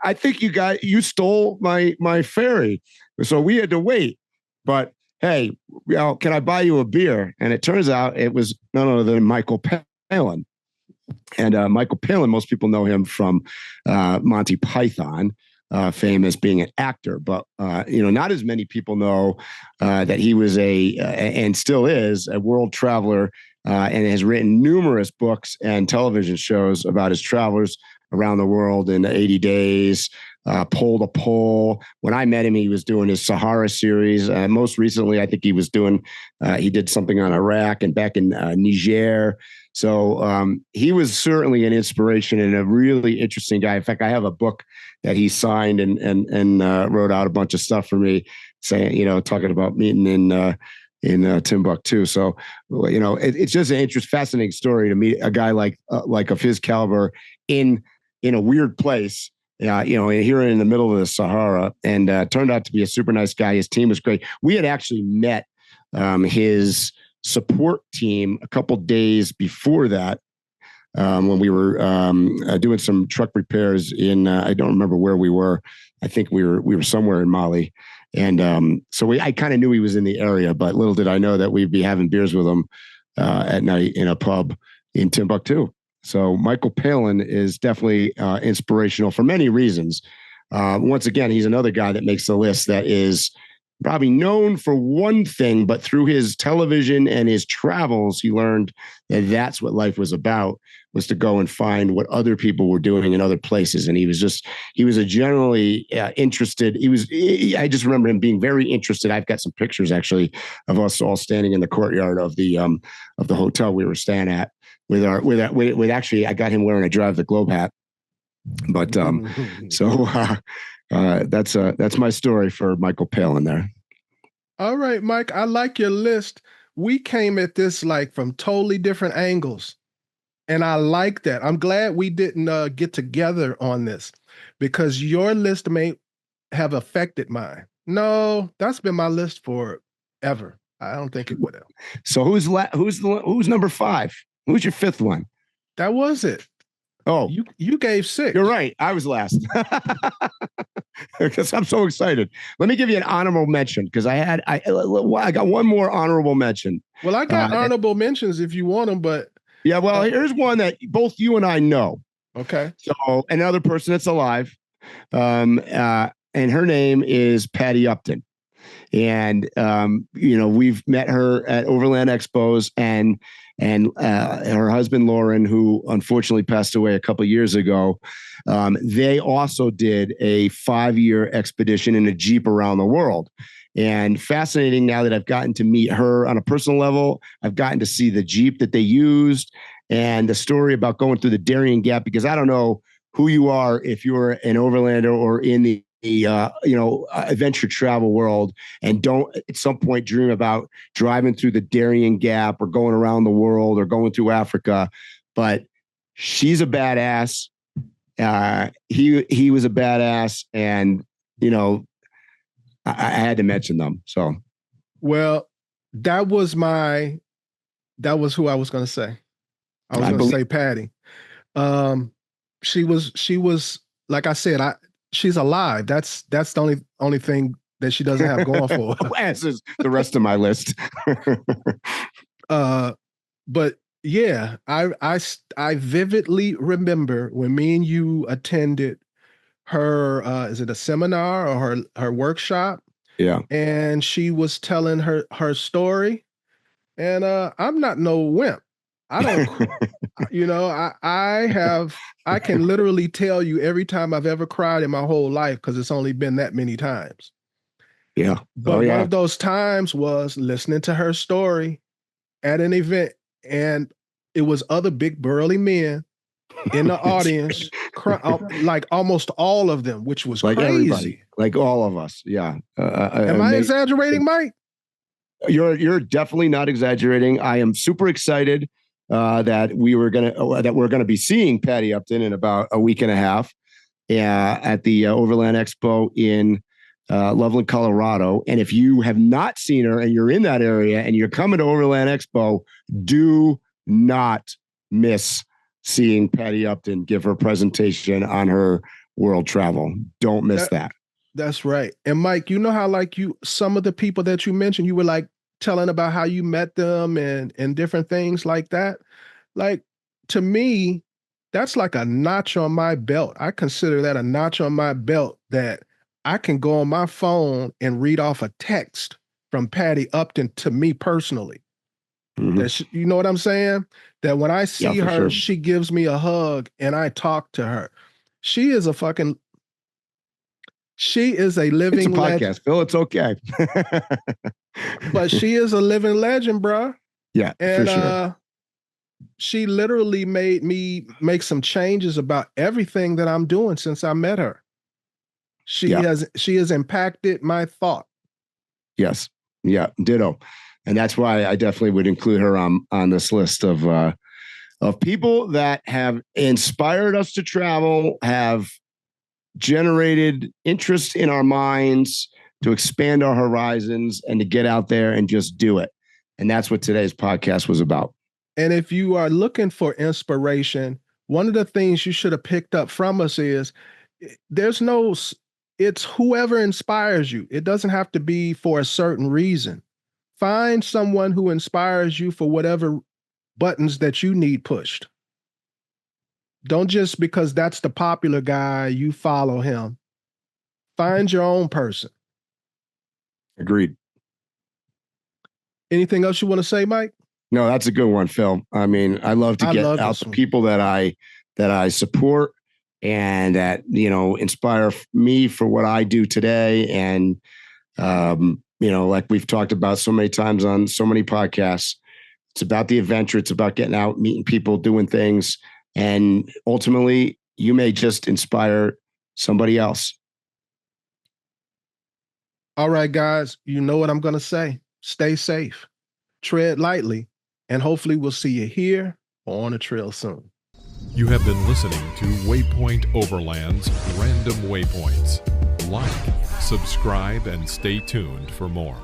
"I think you stole my ferry, so we had to wait. But hey, can I buy you a beer?" And it turns out it was none other than Michael Palin. And Michael Palin, most people know him from Monty Python, fame as being an actor. But not as many people know that he was and still is a world traveler, and has written numerous books and television shows about his travels around the world in 80 days. Pole to Pole. When I met him, he was doing his Sahara series. Most recently, I think he did something on Iraq and back in Niger. So he was certainly an inspiration and a really interesting guy. In fact, I have a book that he signed and wrote out a bunch of stuff for me, saying, talking about meeting in Timbuktu. So, it's just an fascinating story to meet a guy like of his caliber in a weird place. Here in the middle of the Sahara, and turned out to be a super nice guy. His team was great. We had actually met his support team a couple days before that when we were doing some truck repairs in I don't remember where we were. I think we were somewhere in Mali, and so I kind of knew he was in the area, but little did I know that we'd be having beers with him at night in a pub in Timbuktu. So Michael Palin is definitely inspirational for many reasons. Once again, he's another guy that makes the list that is probably known for one thing, but through his television and his travels, he learned that that's what life was about, was to go and find what other people were doing in other places. And he was a generally interested. I just remember him being very interested. I've got some pictures actually of us all standing in the courtyard of the hotel we were staying at with actually, I got him wearing a Drive the Globe hat. But that's my story for Michael Palin there. All right, Mike, I like your list. We came at this like from totally different angles. And I like that. I'm glad we didn't get together on this, because your list may have affected mine. No, that's been my list forever. I don't think it would have. So who's number 5? Who's your 5th one? That was it. Oh, you gave 6. You're right. I was last because I'm so excited. Let me give you an honorable mention, because I got one more honorable mention. Well, I got honorable mentions if you want them, but yeah. Well, here's one that both you and I know. Okay. So another person that's alive, and her name is Patty Upton, and we've met her at Overland Expos, and her husband, Lauren, who unfortunately passed away a couple of years ago, they also did a 5-year expedition in a Jeep around the world. And fascinating, now that I've gotten to meet her on a personal level, I've gotten to see the Jeep that they used and the story about going through the Darien Gap, because I don't know who you are, if you're an overlander or in the adventure travel world, and don't at some point dream about driving through the Darien Gap or going around the world or going through Africa. But she's a badass. He was a badass, and I had to mention them. So, well, that was who I was going to say. I was going to say Patty. She was like I said, she's alive. That's the only thing that she doesn't have going for her. As is the rest of my list. But yeah, I vividly remember when me and you attended her, is it a seminar or her workshop? Yeah. And she was telling her story, and I'm not no wimp. I don't, I can literally tell you every time I've ever cried in my whole life, because it's only been that many times. Yeah. But one of those times was listening to her story at an event, and it was other big burly men in the audience, like almost all of them, which was like crazy. Everybody, like all of us. Yeah. Am I exaggerating, Mike? You're definitely not exaggerating. I am super excited that we're gonna be seeing Patty Upton in about a week and a half at the Overland Expo in Loveland, Colorado. And if you have not seen her and you're in that area and you're coming to Overland Expo, do not miss seeing Patty Upton give her presentation on her world travel. Don't miss that. That's right. And Mike, you know how some of the people that you mentioned, you were like telling about how you met them and different things like that. Like, to me, that's like a notch on my belt. I consider that a notch on my belt, that I can go on my phone and read off a text from Patty Upton to me personally. Mm-hmm. You know what I'm saying? That when I see her, sure, she gives me a hug and I talk to her. She is a living it's a podcast, legend. Phil. It's okay. But she is a living legend, bro. Yeah, and for sure. She literally made me make some changes about everything that I'm doing since I met her. She has impacted my thought. Yes. Yeah. Ditto. And that's why I definitely would include her on this list of people that have inspired us to travel, have generated interest in our minds to expand our horizons and to get out there and just do it. And that's what today's podcast was about. And if you are looking for inspiration, one of the things you should have picked up from us is it's whoever inspires you. It doesn't have to be for a certain reason. Find someone who inspires you for whatever buttons that you need pushed. Don't just because that's the popular guy, you follow him. Find your own person. Agreed. Anything else you want to say, Mike? No, that's a good one, Phil. I mean, I love to get out the people that I support and that, inspire me for what I do today. And, like we've talked about so many times on so many podcasts, it's about the adventure. It's about getting out, meeting people, doing things. And ultimately, you may just inspire somebody else. All right, guys, you know what I'm going to say. Stay safe, tread lightly, and hopefully we'll see you here or on the trail soon. You have been listening to Waypoint Overland's Random Waypoints. Like, subscribe, and stay tuned for more.